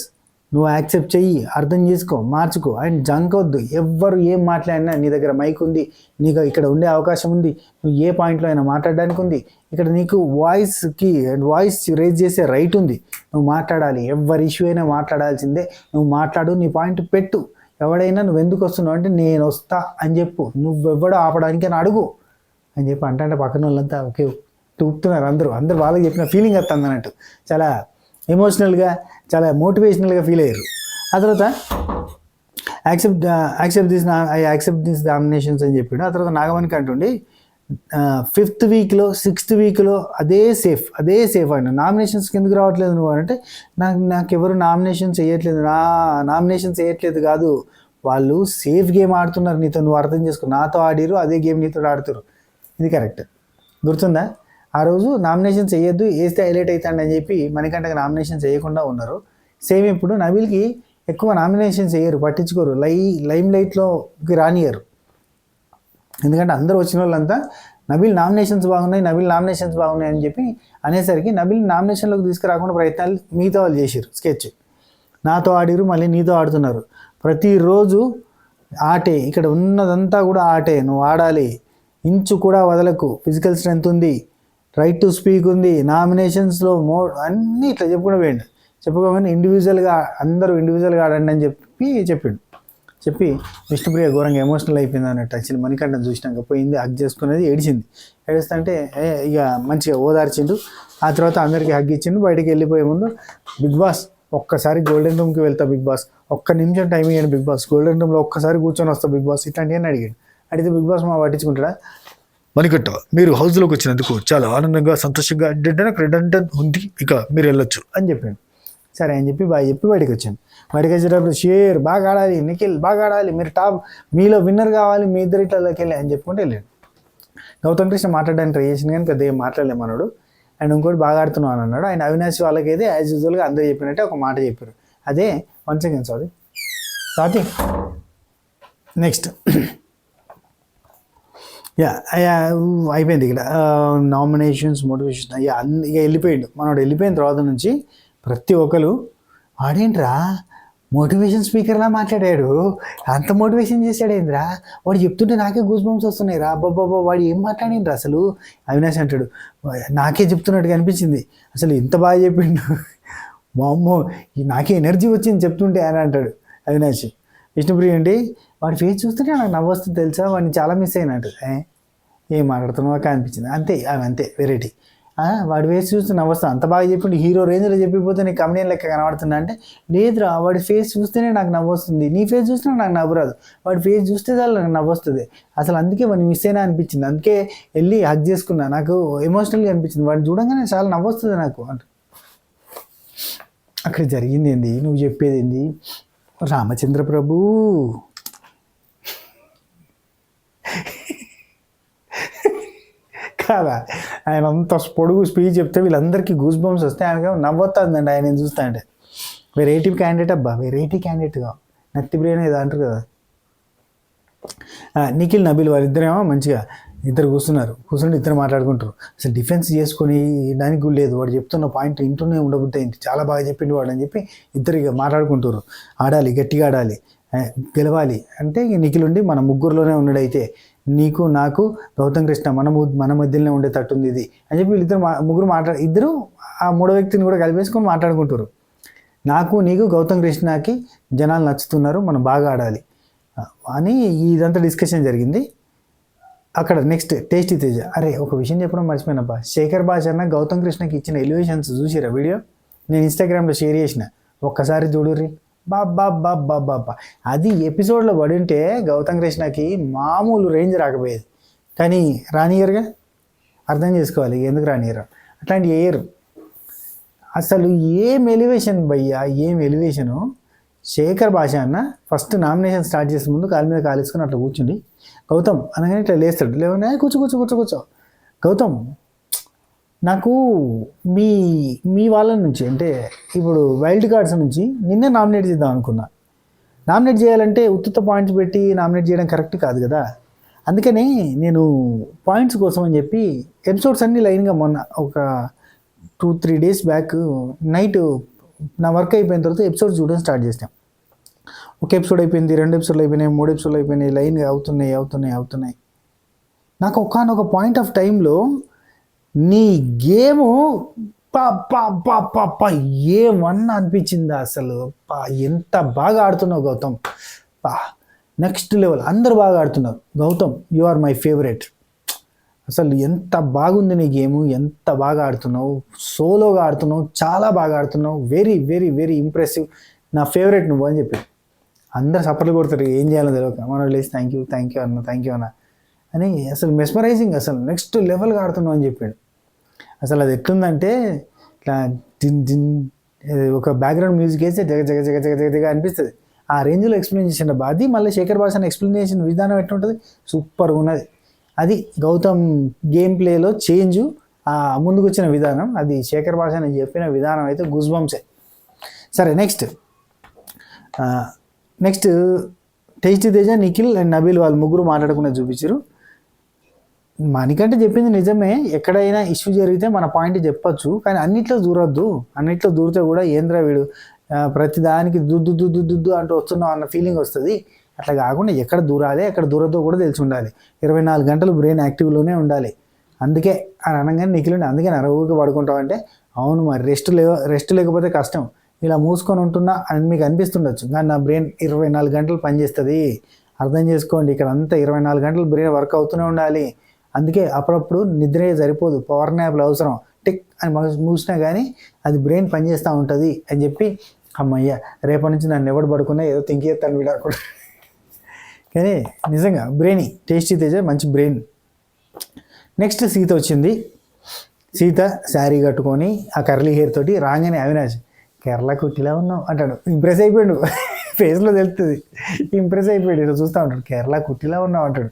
Speaker 1: నువ్వు యాక్సెప్ట్ చెయ్యి, అర్థం చేసుకో, మార్చుకో అండ్ జంకొద్దు. ఎవ్వరు ఏం మాట్లాడినా నీ దగ్గర మైక్ ఉంది, నీకు ఇక్కడ ఉండే అవకాశం ఉంది, నువ్వు ఏ పాయింట్లో అయినా మాట్లాడడానికి ఉంది. ఇక్కడ నీకు వాయిస్ రేజ్ చేసే రైట్ ఉంది. నువ్వు మాట్లాడాలి, ఎవరి ఇష్యూ అయినా మాట్లాడాల్సిందే. నువ్వు మాట్లాడు, నీ పాయింట్ పెట్టు. ఎవడైనా నువ్వు ఎందుకు వస్తున్నావు అంటే నేను వస్తా అని చెప్పు, నువ్వెవ్వడో ఆపడానికి అని అడుగు అని చెప్పి అంటే పక్కన వాళ్ళంతా ఓకే తూపుతున్నారు. అందరూ వాళ్ళకి చెప్పిన ఫీలింగ్ వస్తుంది అన్నట్టు. చాలా ఎమోషనల్గా, చాలా మోటివేషనల్గా ఫీల్ అయ్యారు. ఆ తర్వాత యాక్సెప్ట్ దిస్ నామినేషన్స్ అని చెప్పాడు. ఆ తర్వాత నాగమణికి అంటుండి 5th వీక్లో 6th వీక్లో అదే సేఫ్ అండి. నామినేషన్స్కి ఎందుకు రావట్లేదు నువ్వు అంటే నాకెవరు నామినేషన్స్ వేయట్లేదు కాదు, వాళ్ళు సేఫ్ గేమ్ ఆడుతున్నారు నీతో, నువ్వు అర్థం చేసుకో. నాతో ఆడిరు, అదే గేమ్ నీతో ఆడుతురు. ఇది కరెక్ట్. గుర్తుందా? ఆ రోజు నామినేషన్స్ వేయద్దు, వేస్తే హైలైట్ అవుతాడు అని చెప్పి మణికంఠకి నామినేషన్స్ వేయకుండా ఉన్నారు. సేమ్ ఇప్పుడు నబీల్కి ఎక్కువ నామినేషన్స్ వేయరు, పట్టించుకోరు, లైమ్ లైట్లోకి రానియరు. ఎందుకంటే అందరూ వచ్చిన వాళ్ళంతా నబీల్ నామినేషన్స్ బాగున్నాయి అని చెప్పి అనేసరికి నబీల్ నామినేషన్లోకి తీసుకురాకుండా ప్రయత్నాలు మిగతా వాళ్ళు చేశారు. స్కెచ్ నాతో ఆడిరు, మళ్ళీ నీతో ఆడుతున్నారు. ప్రతిరోజు ఆటే, ఇక్కడ ఉన్నదంతా కూడా ఆటే. నువ్వు ఆడాలి, ఇంచు కూడా వదలకు, ఫిజికల్ స్ట్రెంత్ ఉంది, రైట్ టు స్పీక్ ఉంది, నామినేషన్స్లో అన్నీ ఇట్లా చెప్పుకోగానే అందరూ ఇండివిజువల్గా ఆడండి అని చెప్పి విష్ణుప్రియ ఘోరంగా ఎమోషనల్ అయిపోయింది అన్నట్టు. యాక్చువల్లీ మణికంఠను చూసినాక పోయింది, హగ్ చేసుకునేది, ఏడుస్తుంటే ఇక మంచిగా ఓదార్చిండు. ఆ తర్వాత అందరికీ హగ్ ఇచ్చిండు. బయటికి వెళ్ళిపోయే ముందు బిగ్ బాస్ ఒక్కసారి గోల్డెన్ రూమ్కి వెళ్తా బిగ్ బాస్, ఒక్క నిమిషం టైం ఇవ్వండి బిగ్ బాస్, గోల్డెన్ రూమ్లో ఒక్కసారి కూర్చొని వస్తా బిగ్ బాస్ ఇట్లాంటివన్నీ అడిగితే బిగ్ బాస్ పట్టించుకుంటాడా? మణికంఠ మీరు హౌస్లోకి వచ్చినందుకు చాలా ఆనందంగా సంతోషంగా ఉంది, ఇక మీరు వెళ్ళొచ్చు అని చెప్పాను. సరే అని చెప్పి బయటకు వచ్చాను. బయటకు వచ్చేటప్పుడు షేర్ బాగా ఆడాలి, నిఖిల్ బాగా ఆడాలి, మీరు టాప్, మీలో విన్నర్ కావాలి, మీ ఇద్దరిట్లకి వెళ్ళి అని చెప్పుకుంటే వెళ్ళాడు. గౌతమ్ కృష్ణ మాట్లాడడానికి ట్రై చేసిన కానీ పెద్దగా మాట్లాడలేమన్నాడు. అండ్ ఇంకోటి బాగా ఆడుతున్నావు అని అన్నాడు. ఆయన అవినాష్ వాళ్ళకి అయితే యాజ్ యూజువల్గా అందరూ చెప్పినట్టే ఒక మాట చెప్పారు. అదే 1 సెకండ్ స్వాతి నెక్స్ట్ అయిపోయింది ఇక్కడ నామినేషన్స్, మోటివేషన్ ఇక వెళ్ళిపోయాడు. మనోడు వెళ్ళిపోయిన తర్వాత నుంచి ప్రతి ఒక్కరు వాడేంట్రా మోటివేషన్ స్పీకర్లా మాట్లాడాడు, అంత మోటివేషన్ చేశాడేంద్రా, వాడు చెప్తుంటే నాకే గూస్ బంప్స్ వస్తున్నాయి రా, బాబా వాడు ఏం మాట్లాడిండ్రా అసలు. అవినాష్ అంటాడు నాకే చెప్తున్నట్టుగా అనిపించింది, అసలు ఇంత బాగా చెప్పిండు, మా అమ్మో నాకే ఎనర్జీ వచ్చింది చెప్తుంటే అని అంటాడు అవినాష్. విష్ణుప్రియ అండి వాడి ఫేస్ చూస్తుంటే నాకు నవ్వొస్తుంది తెలుసా, వాడిని చాలా మిస్ అయినట్టు. ఏం మాట్లాడుతున్నావా అనిపించింది. అంతే వెరైటీ. వాడి ఫేస్ చూస్తే నవ్వొస్తా, అంత బాగా చెప్పిండు, హీరో రేంజ్లో చెప్పిపోతే నీకు కమెడియన్ లెక్క కనబడుతున్నా అంటే లేదురా వాడి ఫేస్ చూస్తేనే నాకు నవ్వొస్తుంది, నీ ఫేస్ చూస్తే నాకు నవ్వురాదు, వాడి ఫేస్ చూస్తే చాలు నాకు నవ్వొస్తుంది, అసలు అందుకే వాడిని మిస్ అయినా అనిపించింది, అందుకే వెళ్ళి హగ్ చేసుకున్నా, నాకు ఎమోషనల్గా అనిపించింది, వాడిని చూడంగానే చాలా నవ్వొస్తుంది నాకు అంటే. అక్కడ జరిగింది ఏంది, నువ్వు చెప్పేది ఏంది రామచంద్ర ప్రభు, కాదా? ఆయన అంత పొడుగు స్పీచ్ చెప్తే వీళ్ళందరికీ గూస్ బంప్స్ వస్తే ఆయనకి నవ్వుతుందండి ఆయన చూస్తా అంటే. వెరైటీ క్యాండిడేట్ అబ్బా, వెరైటీ క్యాండిడేట్గా నత్తి బ్రెయిన్ ఏదో అంటారు కదా. నిఖిల్ నబీల్ వాళ్ళిద్దరేమో మంచిగా ఇద్దరు కూర్చుంటే ఇద్దరు మాట్లాడుకుంటారు. అసలు డిఫెన్స్ చేసుకొని దానికి కూడా లేదు, వాడు చెప్తున్న పాయింట్ ఇంటూనే ఉండబుద్ది అయింది, చాలా బాగా చెప్పిండు వాడు అని చెప్పి ఇద్దరు ఇక మాట్లాడుకుంటారు. ఆడాలి, గట్టిగా ఆడాలి, గెలవాలి అంటే నిఖిల్ ఉండి మన ముగ్గురులోనే ఉన్నాడైతే నీకు నాకు గౌతమ్ కృష్ణ మన మధ్యలోనే ఉండేటట్టుంది ఇది అని చెప్పి వీళ్ళిద్దరు ముగ్గురు ఇద్దరు ఆ మూడో వ్యక్తిని కూడా కలిపేసుకొని మాట్లాడుకుంటారు. నాకు నీకు గౌతమ్ కృష్ణకి జనాలు నచ్చుతున్నారు, మనం బాగా ఆడాలి అని ఇదంతా డిస్కషన్ జరిగింది. అక్కడ నెక్స్ట్ టేస్టీ తేజ, అరే ఒక విషయం చెప్పడం మర్చిపోయినబ్బా, శేఖర్ భాష అన్న గౌతమ్ కృష్ణకి ఇచ్చిన ఎలివేషన్స్ చూసిరా వీడియో, నేను ఇన్స్టాగ్రామ్లో షేర్ చేసిన, ఒక్కసారి చూడుర్రి బాబ్బా. అది ఎపిసోడ్లో పడి ఉంటే గౌతమ్ కృష్ణకి మామూలు రేంజ్ రాకపోయేది, కానీ రానియర్గా అర్థం చేసుకోవాలి ఎందుకు రానియరు, అట్లాంటి వేయరు అసలు. ఏం ఎలివేషన్ భయ్యా, ఏం ఎలివేషను. శేఖర్ భాష అన్న ఫస్ట్ నామినేషన్ స్టార్ట్ చేసే ముందు కాలు మీద కాలేసుకొని అట్లా కూర్చుండి గౌతమ్ అనగానే ఇట్లా లేస్తాడు, లేవనే కూర్చో గౌతమ్ నాకు మీ వాళ్ళ నుంచి అంటే ఇప్పుడు వైల్డ్ కార్డ్స్ నుంచి నిన్నే నామినేట్ చేద్దాం అనుకున్నా. నామినేట్ చేయాలంటే ఉత్తుత పాయింట్స్ పెట్టి నామినేట్ చేయడం కరెక్ట్ కాదు కదా, అందుకని నేను పాయింట్స్ కోసం అని చెప్పి ఎపిసోడ్స్ అన్నీ లైన్గా మొన్న ఒక 2-3 డేస్ బ్యాక్ నైట్ నా వర్క్ అయిపోయిన తర్వాత ఎపిసోడ్ చూడడం స్టార్ట్ చేసాం. ఒక ఎపిసోడ్ అయిపోయింది, 2 ఎపిసోడ్లు అయిపోయినాయి, 3 ఎపిసోడ్లు అయిపోయినాయి, లైన్ అవుతున్నాయి. నాకు ఒకానొక పాయింట్ ఆఫ్ టైంలో నీ గేము ఏమన్నా అనిపించిందా అసలు? ఎంత బాగా ఆడుతున్నావు గౌతమ్, నెక్స్ట్ లెవెల్. అందరు బాగా ఆడుతున్నారు. Gautham, you are my favourite. అసలు ఎంత బాగుంది నీ గేము, ఎంత బాగా ఆడుతున్నావు, సోలోగా ఆడుతున్నావు, చాలా బాగా ఆడుతున్నావు, వెరీ వెరీ వెరీ ఇంప్రెసివ్, నా ఫేవరెట్ నువ్వు అని చెప్పి అందరు సపోర్ట్లు కొడతారు. ఏం చేయాలో తెలియక మనం లేచి థ్యాంక్ యూ అన్న అని అసలు మెస్మరైజింగ్, అసలు నెక్స్ట్ లెవెల్గా ఆడుతున్నావు అని చెప్పాడు. అసలు అది ఎట్లుందంటే ఇట్లా ఒక బ్యాక్గ్రౌండ్ మ్యూజిక్ వేస్తే జగ అనిపిస్తుంది. ఆ రేంజ్లో ఎక్స్ప్లెయిన్ చేసిన అది మళ్ళీ శేఖర్ భాషను ఎక్స్ప్లెయిన్ విధానం ఎట్లుంటుంది, సూపర్గా ఉన్నది. అది గౌతమ్ గేమ్ ప్లేలో చేంజు, ఆ ముందుకు వచ్చిన విధానం, అది శేఖర్ భాషని చెప్పిన విధానం అయితే గూస్ బంప్సే. సరే, next tasty Teja, Nikhil and Nabeel వాళ్ళు ముగ్గురు మాట్లాడుకున్నది చూపించారు. మనకంటే చెప్పింది నిజమే, ఎక్కడైనా ఇష్యూ జరిగితే మన పాయింట్ చెప్పొచ్చు, కానీ అన్నిట్లో దూరొద్దు. అన్నిట్లో దూరితే కూడా ఏంద్రా వీడు ప్రతి దానికి దుద్దు అంటూ వస్తున్నావు అన్న ఫీలింగ్ వస్తుంది. అట్లా కాకుండా ఎక్కడ దూరాలి, ఎక్కడ దూరద్దో కూడా తెలిసి ఉండాలి. 24 గంటలు బ్రెయిన్ యాక్టివ్లోనే ఉండాలి. అందుకే అని అనగానే నిఖిల్ అందుకే ఊరికి పడుకుంటావు అంటే, అవును మరి రెస్ట్ లేకపోతే కష్టం, ఇలా మూసుకొని ఉంటున్నా అని మీకు అనిపిస్తుండొచ్చు, కానీ నా బ్రెయిన్ 24 గంటలు పనిచేస్తుంది. అర్థం చేసుకోండి, ఇక్కడ అంతా 24 గంటలు బ్రెయిన్ వర్క్ అవుతూనే ఉండాలి. అందుకే అప్పుడప్పుడు నిద్రే సరిపోదు, పవర్ న్యాప్లు అవసరం. టిక్ అని మూసినా కానీ అది బ్రెయిన్ పనిచేస్తూ ఉంటుంది అని చెప్పి, అమ్మయ్య రేపటి నుంచి నన్ను ఎవడు పడుకున్నా ఏదో థింక్ చేస్తాను వీడకుండా. కానీ నిజంగా బ్రెయిన్ టేస్టీ తేజ మంచి బ్రెయిన్. నెక్స్ట్ సీత వచ్చింది. సీత శారీ కట్టుకొని ఆ కర్లీ హెయిర్ తోటి రాగానే అవినాష్ కేరళ కుట్టిలా ఉన్నావు అంటాడు. ఇంప్రెస్ అయిపోయాడు, ఫేస్లో తెలుస్తుంది, ఇంప్రెస్ అయిపోయాడు. ఇలా చూస్తూ ఉంటాడు, కేరళ కుట్టిలా ఉన్నావు అంటాడు.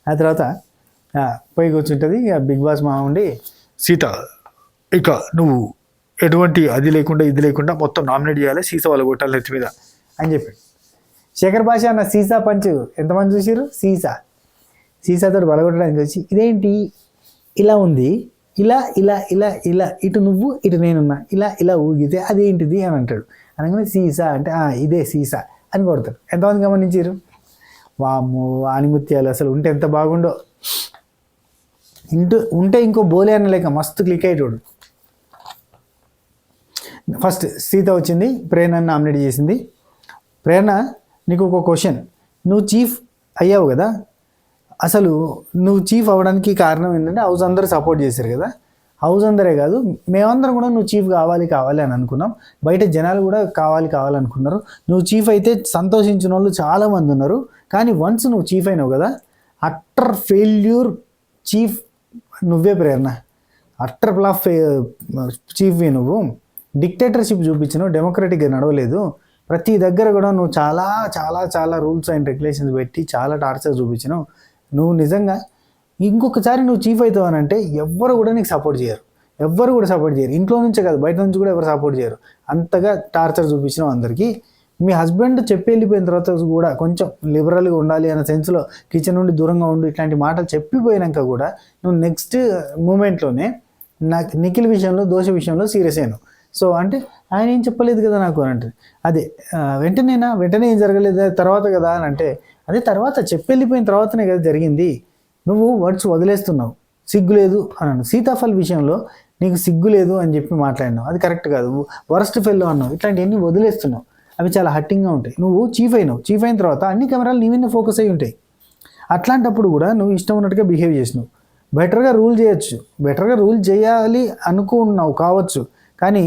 Speaker 1: ఆ తర్వాత పోయి కూర్చుంటుంది. ఇక బిగ్ బాస్ మా ఉండి, సీత ఇక నువ్వు ఎటువంటి అది లేకుండా ఇది లేకుండా మొత్తం నామినేట్ చేయాలి, సీసా వాళ్ళు కొట్టాలి నెత్తి మీద అని చెప్పాడు. శేఖర్ భాష అన్న సీసా పంచ్ ఎంతమంది చూసారు? సీసాతో బలగొట్టడానికి వచ్చి ఇదేంటి ఇలా ఉంది, ఇలా ఇలా ఇలా ఇలా ఇటు నువ్వు ఇటు నేనున్నా, ఇలా ఊగితే అదేంటిది అని అంటాడు. అనగానే సీసా అంటే ఇదే సీసా అని కొడతాడు. ఎంతమంది గమనించారు? వామ్మో ఆనిముత్యాలు అసలు ఉంటే ఎంత బాగుండో. ఉంటే ఇంకో బోలే అన్న లేక మస్తు క్లిక్ అయ్యేటోడు. ఫస్ట్ సీత వచ్చింది, ప్రేరణను నామినేట్ చేసింది. ప్రేరణ, నీకు ఒక క్వశ్చన్, నువ్వు చీఫ్ అయ్యావు కదా, అసలు నువ్వు చీఫ్ అవ్వడానికి కారణం ఏంటంటే హౌస్ అందరూ సపోర్ట్ చేశారు కదా. హౌస్ అందరే కాదు, మేమందరం కూడా నువ్వు చీఫ్ కావాలి అని అనుకున్నాం. బయట జనాలు కూడా కావాలనుకున్నారు. నువ్వు చీఫ్ అయితే సంతోషించిన వాళ్ళు చాలామంది ఉన్నారు. కానీ వన్స్ నువ్వు చీఫ్ అయినావు కదా, అట్టర్ ఫెయిల్యూర్ చీఫ్ నువ్వే ప్రేరణ. అట్టర్ ఫ్లాప్ చీఫ్వి నువ్వు. డిక్టేటర్షిప్ చూపించినావు, డెమోక్రటిక్గా నడవలేదు. ప్రతి దగ్గర కూడా నువ్వు చాలా చాలా చాలా రూల్స్ అండ్ రెగ్యులేషన్స్ పెట్టి చాలా టార్చర్ చూపించినావు. నువ్వు నిజంగా ఇంకొకసారి నువ్వు చీఫ్ అవుతావు అని అంటే ఎవ్వరు కూడా నీకు సపోర్ట్ చేయరు. ఇంట్లో నుంచే కాదు, బయట నుంచి కూడా ఎవరు సపోర్ట్ చేయరు. అంతగా టార్చర్ చూపించినావు అందరికీ. మీ హస్బెండ్ చెప్పి వెళ్ళిపోయిన తర్వాత కూడా కొంచెం లిబరల్గా ఉండాలి అన్న సెన్స్లో కిచెన్ నుండి దూరంగా ఉండి ఇట్లాంటి మాటలు చెప్పిపోయినాక కూడా నువ్వు నెక్స్ట్ మూమెంట్లోనే నాకు నిఖిల్ విషయంలో, దోశ విషయంలో సీరియస్ అయ్యాను. సో అంటే ఆయన ఏం చెప్పలేదు కదా నాకు అని అంటే, అదే వెంటనే ఏం జరగలేదు తర్వాత కదా అని అంటే, అదే తర్వాత చెప్పి వెళ్ళిపోయిన తర్వాతనే కదా జరిగింది. నువ్వు వర్డ్స్ వదిలేస్తున్నావు, సిగ్గు లేదు అన్నాను. సీతాఫల్ విషయంలో నీకు సిగ్గు లేదు అని చెప్పి మాట్లాడినావు, అది కరెక్ట్ కాదు. వరస్ట్ ఫెల్లో అన్నావు, ఇట్లాంటివన్నీ వదిలేస్తున్నావు. అవి చాలా హట్టింగ్గా ఉంటాయి. నువ్వు చీఫ్ అయిన తర్వాత అన్ని కెమెరాలు నీ మీద ఫోకస్ అయి ఉంటాయి. అట్లాంటప్పుడు కూడా నువ్వు ఇష్టం ఉన్నట్టుగా బిహేవ్ చేసినావు. బెటర్గా రూల్ చేయాలి అనుకున్నావు కావచ్చు, కానీ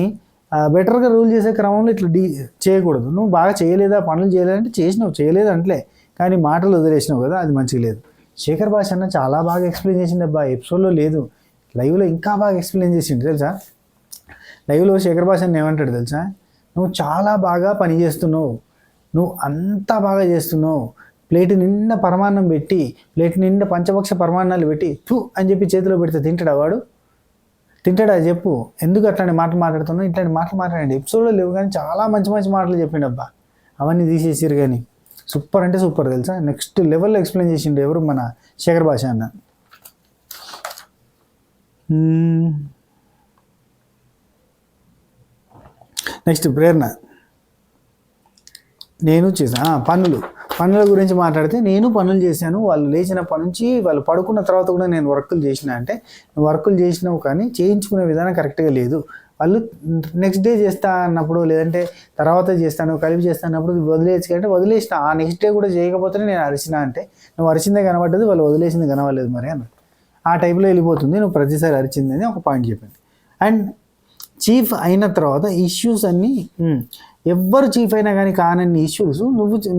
Speaker 1: బెటర్గా రూల్ చేసే క్రమంలో ఇట్లా చేయకూడదు. నువ్వు బాగా పనులు చేయలేదంటే చేయలేదు అంటలే, కానీ మాటలు వదిలేసినావు కదా, అది మంచిగా లేదు. శేఖర్ భాష అన్న చాలా బాగా ఎక్స్ప్లెయిన్ చేసిండు అబ్బా, ఎపిసోడ్లో లేదు, లైవ్లో ఇంకా బాగా ఎక్స్ప్లెయిన్ చేసిండు తెలుసా. లైవ్లో శేఖర్ భాష అన్న ఏమంటాడు తెలుసా, నువ్వు చాలా బాగా పని చేస్తున్నావు, నువ్వు అంతా బాగా చేస్తున్నావు, ప్లేట్ నిండా పరమాన్నం పెట్టి, ప్లేట్ నిండా పంచపక్ష పరమాన్నాలు పెట్టి తూ అని చెప్పి చేతిలో పెడితే తింటాడా వాడు? తింటాడా చెప్పు? ఎందుకు అట్లాంటి మాటలు మాట్లాడుతున్నావు? ఇట్లాంటి మాటలు మాట్లాడండి. ఎపిసోడ్లో లేవు కానీ చాలా మంచి మాటలు చెప్పిండు అబ్బా, అవన్నీ తీసేసారు. కానీ సూపర్ అంటే సూపర్ తెలుసా, నెక్స్ట్ లెవెల్లో ఎక్స్ప్లెయిన్ చేసిండు ఎవరు, మన శేఖర్ భాష అన్న. నెక్స్ట్ ప్రేరణ, నేను చేశాను పనుల గురించి మాట్లాడితే నేను పనులు చేశాను, వాళ్ళు లేచినప్పటి నుంచి వాళ్ళు పడుకున్న తర్వాత కూడా నేను వర్కులు చేసిన అంటే నువ్వు వర్కులు చేసినావు కానీ చేయించుకునే విధానం కరెక్ట్గా లేదు. వాళ్ళు నెక్స్ట్ డే చేస్తా అన్నప్పుడు లేదంటే తర్వాత చేస్తాను కలిపి చేస్తా అన్నప్పుడు వదిలేసి అంటే వదిలేసిన ఆ నెక్స్ట్ డే కూడా చేయకపోతేనే నేను అరిచిన అంటే నువ్వు అరిచిందే కనబడ్డది, వాళ్ళు వదిలేసింది కనబడలేదు మరి అన్నట్టు ఆ టైప్లో వెళ్ళిపోతుంది. నువ్వు ప్రతిసారి అరిచింది అని ఒక పాయింట్ చెప్పింది. అండ్ చీఫ్ అయిన తర్వాత ఇష్యూస్ అన్నీ ఎవ్వరు చీఫ్ అయినా కానీ కానన్ని ఇష్యూస్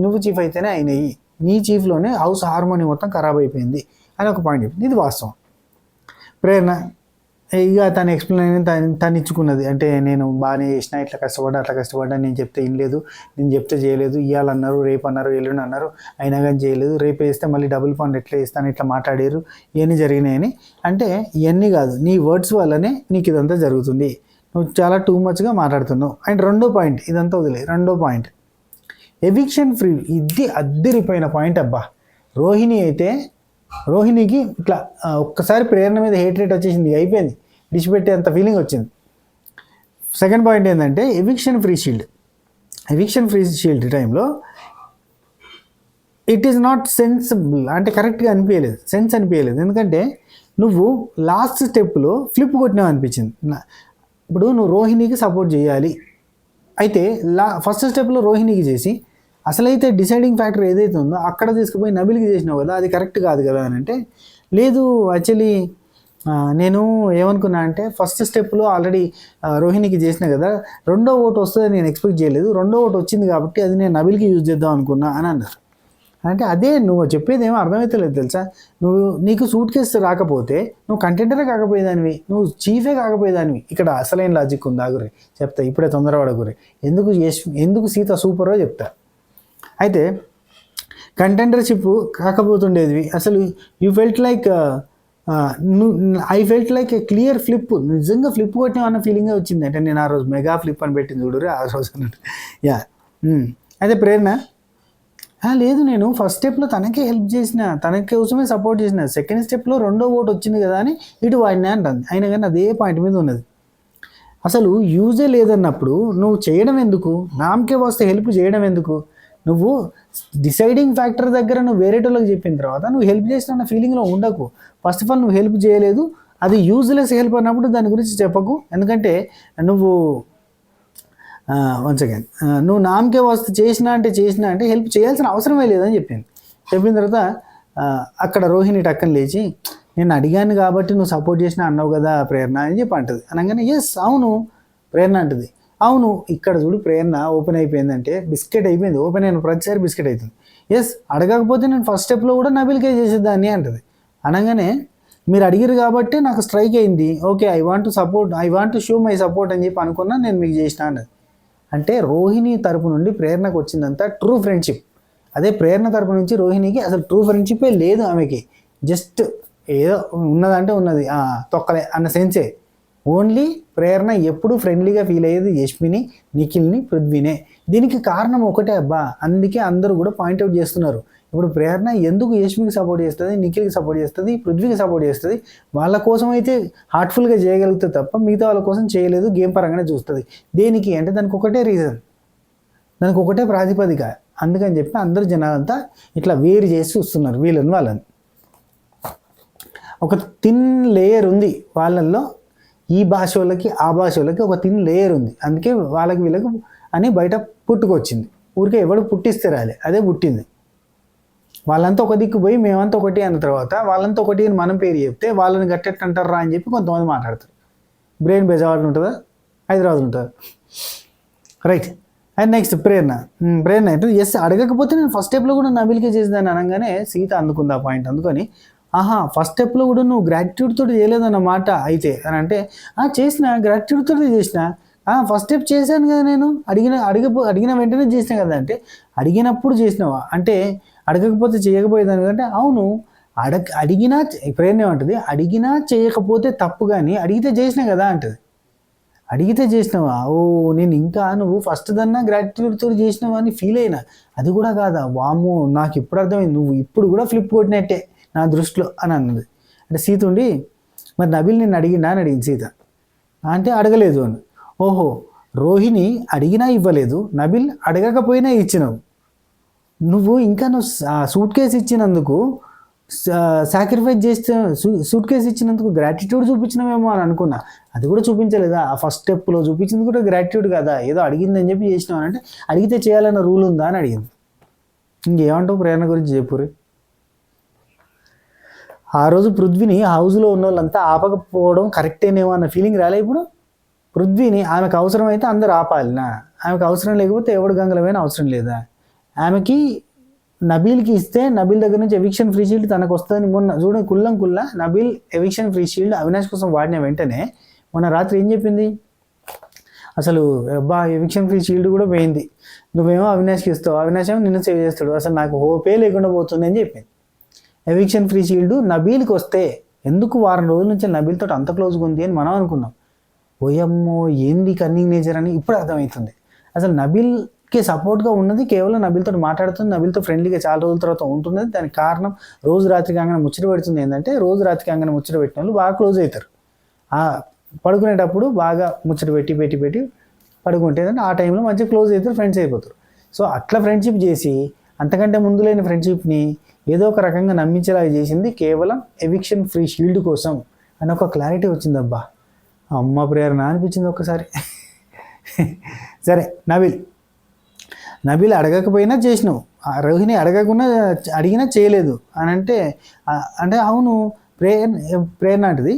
Speaker 1: నువ్వు చీఫ్ అయితేనే అయినాయి, నీ చీఫ్లోనే హౌస్ హార్మోనీ మొత్తం ఖరాబ్ అయిపోయింది అని ఒక పాయింట్ చెప్పింది. ఇది వాస్తవం. ప్రేరణ ఇక తను ఎక్స్ప్లెయిన్ తను ఇచ్చుకున్నది, అంటే నేను బాగానే చేసిన, ఇట్లా అట్లా కష్టపడ్డా, నేను చెప్తే ఏం లేదు, నేను చెప్తే చేయలేదు, ఇవ్వాలన్నారు, రేపు అన్నారు, ఎల్లుండి అన్నారు, అయినా కానీ చేయలేదు, రేపు వేస్తే మళ్ళీ డబుల్ ఫండ్ ఎట్లా వేస్తాను, ఇట్లా మాట్లాడారు, ఇవన్నీ జరిగినాయని. అంటే ఇవన్నీ కాదు, నీ వర్డ్స్ వల్లనే నీకు ఇదంతా జరుగుతుంది, నువ్వు చాలా టూ మచ్గా మాట్లాడుతున్నావు. అండ్ రెండో పాయింట్, ఇదంతా వదిలే, రెండో పాయింట్ ఎవిక్షన్ ఫ్రీ, ఇది అద్దరిపోయిన పాయింట్ అబ్బా. రోహిణికి ఇట్లా ఒక్కసారి ప్రేరణ మీద హేట్ రేట్ వచ్చేసింది, అయిపోయింది, డిచిపెట్టే అంత ఫీలింగ్ వచ్చింది. సెకండ్ పాయింట్ ఏంటంటే ఎవిక్షన్ ఫ్రీ షీల్డ్ టైంలో ఇట్ ఈస్ నాట్ సెన్సిబుల్, అంటే కరెక్ట్గా అనిపించలేదు. ఎందుకంటే నువ్వు లాస్ట్ స్టెప్లో ఫ్లిప్ కొట్టినావు అనిపించింది. ఇప్పుడు నువ్వు రోహిణికి సపోర్ట్ చేయాలి, అయితే ఫస్ట్ స్టెప్లో రోహిణికి చేసి అసలైతే డిసైడింగ్ ఫ్యాక్టర్ ఏదైతే ఉందో అక్కడ తీసుకుపోయి నబిల్కి చేసినావు కదా, అది కరెక్ట్ కాదు కదా అని అంటే, లేదు యాక్చువల్లీ నేను ఏమనుకున్నా అంటే ఫస్ట్ స్టెప్లో ఆల్రెడీ రోహిణికి చేసిన కదా, రెండో ఓటు వస్తుందని నేను ఎక్స్పెక్ట్ చేయలేదు, రెండో ఓటు వచ్చింది కాబట్టి అది నేను నబిల్కి యూజ్ చేద్దాం అనుకున్నా అని అన్నారు. అంటే అదే నువ్వు చెప్పేది ఏమో అర్థమవుతలేదు తెలుసా. నీకు సూట్ కేసు రాకపోతే నువ్వు కంటెంటరే కాకపోయేదానివి, నువ్వు చీఫే కాకపోయేదానివి. ఇక్కడ అసలైన లాజిక్ ఉంది, ఆగురి చెప్తా, ఇప్పుడే తొందరపడగురి, ఎందుకు సీత సూపరో చెప్తా. అయితే కంటెండర్షిప్ కాకపోతుండేది అసలు. I felt like A clear flip, నిజంగా ఫ్లిప్ కొట్టినా అన్న ఫీలింగే వచ్చింది. అంటే నేను ఆ రోజు మెగా ఫ్లిప్ అని పెట్టింది చూడరు ఆ రోజు అన్నట్టు. అయితే ప్రేరణ లేదు, నేను ఫస్ట్ స్టెప్లో తనకే హెల్ప్ చేసిన, తన కోసమే సపోర్ట్ చేసిన, సెకండ్ స్టెప్లో రెండో ఓటు వచ్చింది కదా అని ఇటు వాడినా అంటుంది. అయినా కానీ అదే పాయింట్ మీద ఉన్నది. అసలు యూజే లేదన్నప్పుడు నువ్వు చేయడం ఎందుకు, నామకే వస్తే హెల్ప్ చేయడం ఎందుకు? నువ్వు డిసైడింగ్ ఫ్యాక్టర్ దగ్గర నువ్వు వేరేటోళ్ళకి చెప్పిన తర్వాత నువ్వు హెల్ప్ చేసిన ఫీలింగ్లో ఉండకు. ఫస్ట్ ఆఫ్ ఆల్ నువ్వు హెల్ప్ చేయలేదు, అది యూజ్లెస్ హెల్ప్ అన్నప్పుడు దాని గురించి చెప్పకు. ఎందుకంటే నువ్వు వన్స్ అగైన్ నువ్వు నామకే వస్తే చేసినా అంటే హెల్ప్ చేయాల్సిన అవసరమే లేదని చెప్పిన తర్వాత అక్కడ రోహిణి టక్కన లేచి, నేను అడిగాను కాబట్టి నువ్వు సపోర్ట్ చేసినా అన్నావు కదా ప్రేరణ అని చెప్పి అంటుంది. అనగానే ఎస్ అవును ప్రేరణ అంటుంది. అవును, ఇక్కడ చూడు ప్రేరణ ఓపెన్ అయిపోయిందంటే బిస్కెట్ అయిపోయింది, ఓపెన్ అయిన ప్రతిసారి బిస్కెట్ అవుతుంది. ఎస్, అడగకపోతే నేను ఫస్ట్ స్టెప్లో కూడా నబిల్కే చేసేదాన్ని అంటుంది. అనగానే మీరు అడిగారు కాబట్టి నాకు స్ట్రైక్ అయింది, okay I want to show my support అని చెప్పి అనుకున్నా, నేను మీకు చేసిన అన్నది. అంటే రోహిణి తరపు నుండి ప్రేరణకు వచ్చిందంతా ట్రూ ఫ్రెండ్షిప్. అదే ప్రేరణ తరపు నుంచి రోహిణికి అసలు ట్రూ ఫ్రెండ్షిప్పే లేదు, ఆమెకి జస్ట్ ఏదో ఉన్నదంటే ఉన్నది తొక్కలే అన్న సెన్సే. ఓన్లీ ప్రేరణ ఎప్పుడు ఫ్రెండ్లీగా ఫీల్ అయ్యేది యష్మిని, నిఖిల్ని, పృథ్వీనే. దీనికి కారణం ఒకటే అబ్బా, అందుకే అందరూ కూడా పాయింట్అవుట్ చేస్తున్నారు. ఇప్పుడు ప్రేరణ ఎందుకు యష్మికి సపోర్ట్ చేస్తుంది, నిఖిల్కి సపోర్ట్ చేస్తుంది, పృథ్వీకి సపోర్ట్ చేస్తుంది, వాళ్ళ కోసం అయితే హార్ట్ఫుల్గా చేయగలుగుతుంది తప్ప మిగతా వాళ్ళ కోసం చేయలేదు, గేమ్ పరంగానే చూస్తుంది. దేనికి అంటే దానికి ఒకటే రీజన్, దానికి ఒకటే ప్రాతిపదిక. అందుకని చెప్పి అందరు జనాలంతా ఇట్లా వేరు చేసి చూస్తున్నారు వాళ్ళని. ఒక థిన్ లేయర్ ఉంది వాళ్ళల్లో, ఈ భాష వాళ్ళకి ఆ భాష వాళ్ళకి ఒక థిన్ లేయర్ ఉంది. అందుకే వీళ్ళకి అని బయట పుట్టుకొచ్చింది. ఊరికే ఎవడు పుట్టిస్తే రాలే, అదే పుట్టింది. వాళ్ళంతా ఒక దిక్కు పోయి మేమంతా ఒకటి అన్న తర్వాత వాళ్ళంతా ఒకటి అని మనం పేరు చెప్తే వాళ్ళని గట్టెట్ అంటారా అని చెప్పి కొంతమంది మాట్లాడతారు. బ్రెయిన్ బెజవాడలో ఉంటుందా, హైదరాబాద్ ఉంటుందా, రైట్. అండ్ నెక్స్ట్ ప్రేరణ అంటే ఎస్, అడగకపోతే నేను ఫస్ట్ స్టెప్లో కూడా నబిల్కే చేసేదాన్ని అనగానే సీత అందుకుంది ఆ పాయింట్. అందుకని ఫస్ట్ స్టెప్లో కూడా నువ్వు గ్రాటిట్యూడ్ తోటి చేయలేదన్నమాట అయితే అని అంటే, చేసిన గ్రాటిట్యూడ్ తోటి చేసిన, ఫస్ట్ స్టెప్ చేశాను కదా నేను, అడిగిన వెంటనే చేసిన కదా అంటే, అడిగినప్పుడు చేసినావా అంటే అడగకపోతే చేయకపోయేదాన్ని అంటే, అవును అడిగినా ప్రేరణ ఏమంటుంది, అడిగినా చేయకపోతే తప్పు కానీ అడిగితే చేసిన కదా అంటది. అడిగితే చేసినావా, నేను ఇంకా నువ్వు ఫస్ట్ దన్నా గ్రాటిట్యూడ్తో చేసినావా అని ఫీల్ అయినా, అది కూడా కాదా, వామ్మో నాకు ఇప్పుడు అర్థమైంది, నువ్వు ఇప్పుడు కూడా ఫ్లిప్ కొట్టినట్టే నా దృష్టిలో అని అన్నది. అంటే సీత ఉండి మరి నబిల్ నిన్ను అడిగిందా అని అడిగింది సీత. అంటే అడగలేదు అని. ఓహో రోహిణి అడిగినా ఇవ్వలేదు, నబిల్ అడగకపోయినా ఇచ్చినావు. నువ్వు సూట్ కేసు ఇచ్చినందుకు సాక్రిఫైస్ చేస్తే సూట్ కేసు ఇచ్చినందుకు గ్రాటిట్యూడ్ చూపించినామేమో అని అనుకున్నా. అది కూడా చూపించలేదా? ఆ ఫస్ట్ స్టెప్లో చూపించింది కూడా గ్రాటిట్యూడ్ కదా, ఏదో అడిగిందని చెప్పి చేసినావు అంటే అడిగితే చేయాలన్న రూల్ ఉందా అని అడిగింది. ఇంకేమంటావు ప్రేరణ గురించి చెప్పురి. ఆ రోజు పృథ్వీని హౌస్లో ఉన్న వాళ్ళంతా ఆపకపోవడం కరెక్టేనేమో అన్న ఫీలింగ్ రాలే ఇప్పుడు? పృథ్వీని ఆమెకు అవసరం అయితే అందరు ఆపాలినా? ఆమెకు అవసరం లేకపోతే ఎవడు గంగలమైనా అవసరం లేదా? ఆమెకి నబీల్కి ఇస్తే నబీల్ దగ్గర నుంచి ఎవిక్షన్ ఫ్రీ షీల్డ్ తనకు వస్తుందని మొన్న చూడండి, కుల్లా Nabeel eviction free shield Avinash కోసం వాడిన వెంటనే మొన్న రాత్రి ఏం చెప్పింది? అసలు అబ్బా ఎవిక్షన్ ఫ్రీ షీల్డ్ కూడా పోయింది, నువ్వేమో అవినాష్కి ఇస్తావు, అవినాష్ ఏమో నిన్ను సేవ్ చేస్తాడు, అసలు నాకు హోపే లేకుండా పోతుంది అని చెప్పింది. ఎవిక్షన్ ఫ్రీ షీల్డ్ నబీల్కి వస్తే ఎందుకు వారం రోజుల నుంచి నబీల్తో అంత క్లోజ్గా ఉంది అని మనం అనుకున్నాం. ఓయమ్మో ఏంది కన్నింగ్ నేచర్ అని ఇప్పుడు అర్థమవుతుంది. అసలు నబీల్కి సపోర్ట్గా ఉన్నది కేవలం నబీల్తో మాట్లాడుతుంది, నబీల్తో ఫ్రెండ్లీగా చాలా రోజుల తర్వాత ఉంటున్నది. దానికి కారణం రోజు రాత్రికి అంగన ముచ్చట పెడుతుంది. ఏంటంటే రోజు రాత్రికి అంగన ముచ్చట పెట్టిన వాళ్ళు బాగా క్లోజ్ అవుతారు. పడుకునేటప్పుడు బాగా ముచ్చట పెట్టి పడుకుంటే ఆ టైంలో మంచిగా క్లోజ్ అవుతారు, ఫ్రెండ్స్ అయిపోతారు. సో అట్లా ఫ్రెండ్షిప్ చేసి అంతకంటే ముందు లేని ఫ్రెండ్షిప్ని ఏదో ఒక రకంగా నమ్మించేలాగా చేసింది కేవలం ఎవిక్షన్ ఫ్రీ షీల్డ్ కోసం అని ఒక క్లారిటీ వచ్చిందబ్బా. అమ్మ ప్రేరణ అనిపించింది ఒక్కసారి. సరే, నబీల్ అడగకపోయినా చేసినావు, రోహిణి అడిగినా చేయలేదు అని అంటే అవును ప్రేరణ అంటది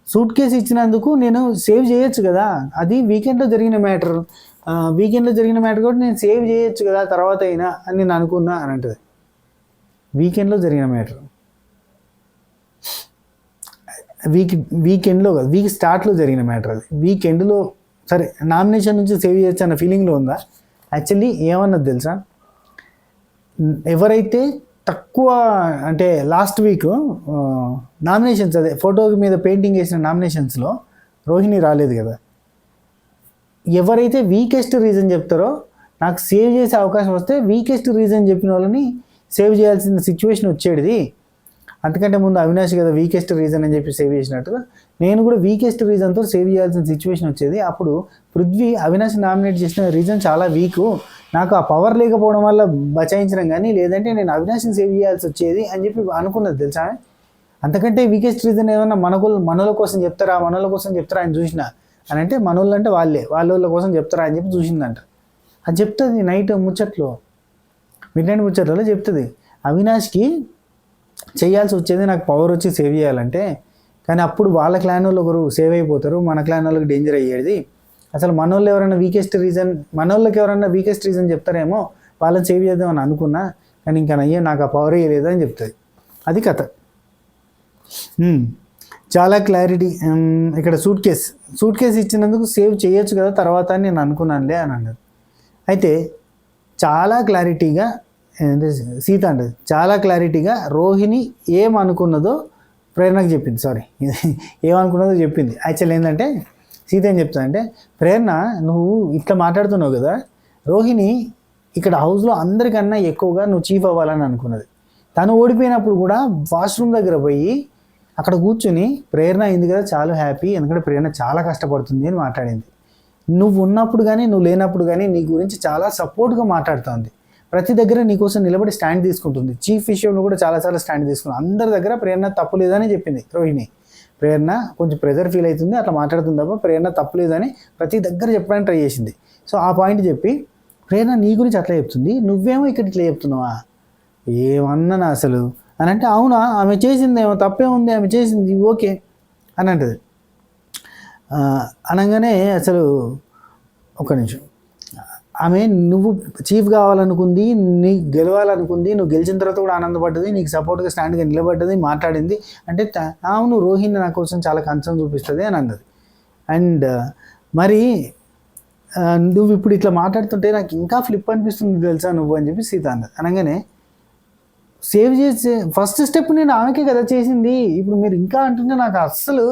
Speaker 1: సూట్ కేసు ఇచ్చినందుకు నేను సేవ్ చేయొచ్చు కదా, అది వీకెండ్లో జరిగిన మ్యాటర్ కూడా నేను సేవ్ చేయొచ్చు కదా తర్వాత అయినా అని నేను అనుకున్నా అని అంటది. వీకెండ్లో జరిగిన మ్యాటర్ వీకెండ్లో కాదు, వీక్ స్టార్ట్లో జరిగిన మ్యాటర్. అది వీకెండ్లో సరే నామినేషన్ నుంచి సేవ్ చేయొచ్చు అన్న ఫీలింగ్లో ఉందా? యాక్చువల్లీ ఏమన్నది తెలుసా, ఎవరైతే తక్కువ అంటే లాస్ట్ వీక్ నామినేషన్స్ అదే ఫోటో మీద పెయింటింగ్ వేసిన నామినేషన్స్లో రోహిణి రాలేదు కదా, ఎవరైతే వీకెస్ట్ రీజన్ చెప్తారో నాకు సేవ్ చేసే అవకాశం వస్తే వీకెస్ట్ రీజన్ చెప్పిన వాళ్ళని సేవ్ చేయాల్సిన సిచ్యువేషన్ వచ్చేది. అంతకంటే ముందు అవినాష్ కదా వీకెస్ట్ రీజన్ అని చెప్పి సేవ్ చేసినట్టుగా నేను కూడా వీకెస్ట్ రీజన్తో సేవ్ చేయాల్సిన సిచ్యువేషన్ వచ్చేది. అప్పుడు పృథ్వీ అవినాష్ నామినేట్ చేసిన రీజన్ చాలా వీకు, నాకు ఆ పవర్ లేకపోవడం వల్ల బచాయించడం కానీ లేదంటే నేను అవినాష్ని సేవ్ చేయాల్సి వచ్చేది అని చెప్పి అనుకున్నది తెలుసా. అంతకంటే వీకెస్ట్ రీజన్ ఏమన్నా మనోళ్ళ కోసం చెప్తారా అని చూసిన అని అంటే మనోళ్ళు అంటే వాళ్ళ కోసం చెప్తారా అని చెప్పి చూసిందంట. అది చెప్తుంది నైట్ ముచ్చట్లో, మిడ్ నైట్ ముచ్చట్లలో చెప్తుంది అవినాష్కి చేయాల్సి వచ్చేది నాకు పవర్ వచ్చి సేవ్ చేయాలంటే, కానీ అప్పుడు వాళ్ళ క్లాన్ వాళ్ళు ఒకరు సేవ్ అయిపోతారు, మన క్లాన్ వాళ్ళకి డేంజర్ అయ్యేది. అసలు మనోళ్ళకి ఎవరైనా వీకెస్ట్ రీజన్ చెప్తారేమో వాళ్ళని సేవ్ చేద్దామని అనుకున్నా, కానీ ఇంకా అయ్యే నాకు ఆ పవర్ వేయలేదు అని చెప్తుంది. అది కథ. చాలా క్లారిటీ. ఇక్కడ సూట్ కేస్ ఇచ్చినందుకు సేవ్ చేయొచ్చు కదా తర్వాత అని నేను అనుకున్నానులే అని అన్నారు. అయితే చాలా క్లారిటీగా సీత అంటది, చాలా క్లారిటీగా రోహిణి ఏమనుకున్నదో ప్రేరణకు చెప్పింది. ఏమనుకున్నదో చెప్పింది. యాక్చువల్ ఏంటంటే సీత ఏం చెప్తానంటే, ప్రేరణ నువ్వు ఇట్లా మాట్లాడుతున్నావు కదా, రోహిణి ఇక్కడ హౌస్లో అందరికన్నా ఎక్కువగా నువ్వు చీఫ్ అవ్వాలని అనుకున్నది. తను ఓడిపోయినప్పుడు కూడా వాష్రూమ్ దగ్గర పోయి అక్కడ కూర్చొని ప్రేరణ అయింది కదా చాలా హ్యాపీ, ఎందుకంటే ప్రేరణ చాలా కష్టపడుతుంది అని మాట్లాడింది. నువ్వు ఉన్నప్పుడు కానీ నువ్వు లేనప్పుడు కానీ నీ గురించి చాలా సపోర్ట్గా మాట్లాడుతుంది, ప్రతి దగ్గర నీకోసం నిలబడి స్టాండ్ తీసుకుంటుంది, చీఫ్ విషయంలో కూడా చాలాసార్లు స్టాండ్ తీసుకుంటుంది. అందరి దగ్గర ప్రేరణ తప్పు లేదని చెప్పింది రోహిణి. ప్రేరణ కొంచెం ప్రెజర్ ఫీల్ అవుతుంది అట్లా మాట్లాడుతుంది తప్ప ప్రేరణ తప్పు లేదని ప్రతి దగ్గర చెప్పడానికి ట్రై చేసింది. సో ఆ పాయింట్ చెప్పి ప్రేరణ నీ గురించి అట్లా చెప్తుంది, నువ్వేమో ఇక్కడ ఇట్లా చెప్తున్నావా, ఏమన్నా అసలు అని అంటే, అవునా ఆమె చేసింది ఏమో తప్పే ఉంది, ఆమె చేసింది ఓకే అని అంటది. అనగానే అసలు ఒక నిమిషం, ఆమె నువ్వు చీఫ్ కావాలనుకుంది, నీకు గెలవాలనుకుంది, నువ్వు గెలిచిన తర్వాత కూడా ఆనందపడ్డది, నీకు సపోర్ట్గా స్టాండ్గా నిలబడ్డది, మాట్లాడింది అంటే అవును రోహిణి నా కోసం చాలా కన్సర్న్ చూపిస్తుంది అని అన్నది. అండ్ మరి నువ్వు ఇప్పుడు ఇట్లా మాట్లాడుతుంటే నాకు ఇంకా ఫ్లిప్ అనిపిస్తుంది తెలుసా నువ్వు అని చెప్పి సీత అన్నది. అనగానే సేవ్ చేసే ఫస్ట్ స్టెప్ నేను ఆమెకే కదా చేసింది, ఇప్పుడు మీరు ఇంకా అంటుంటే నాకు అస్సలు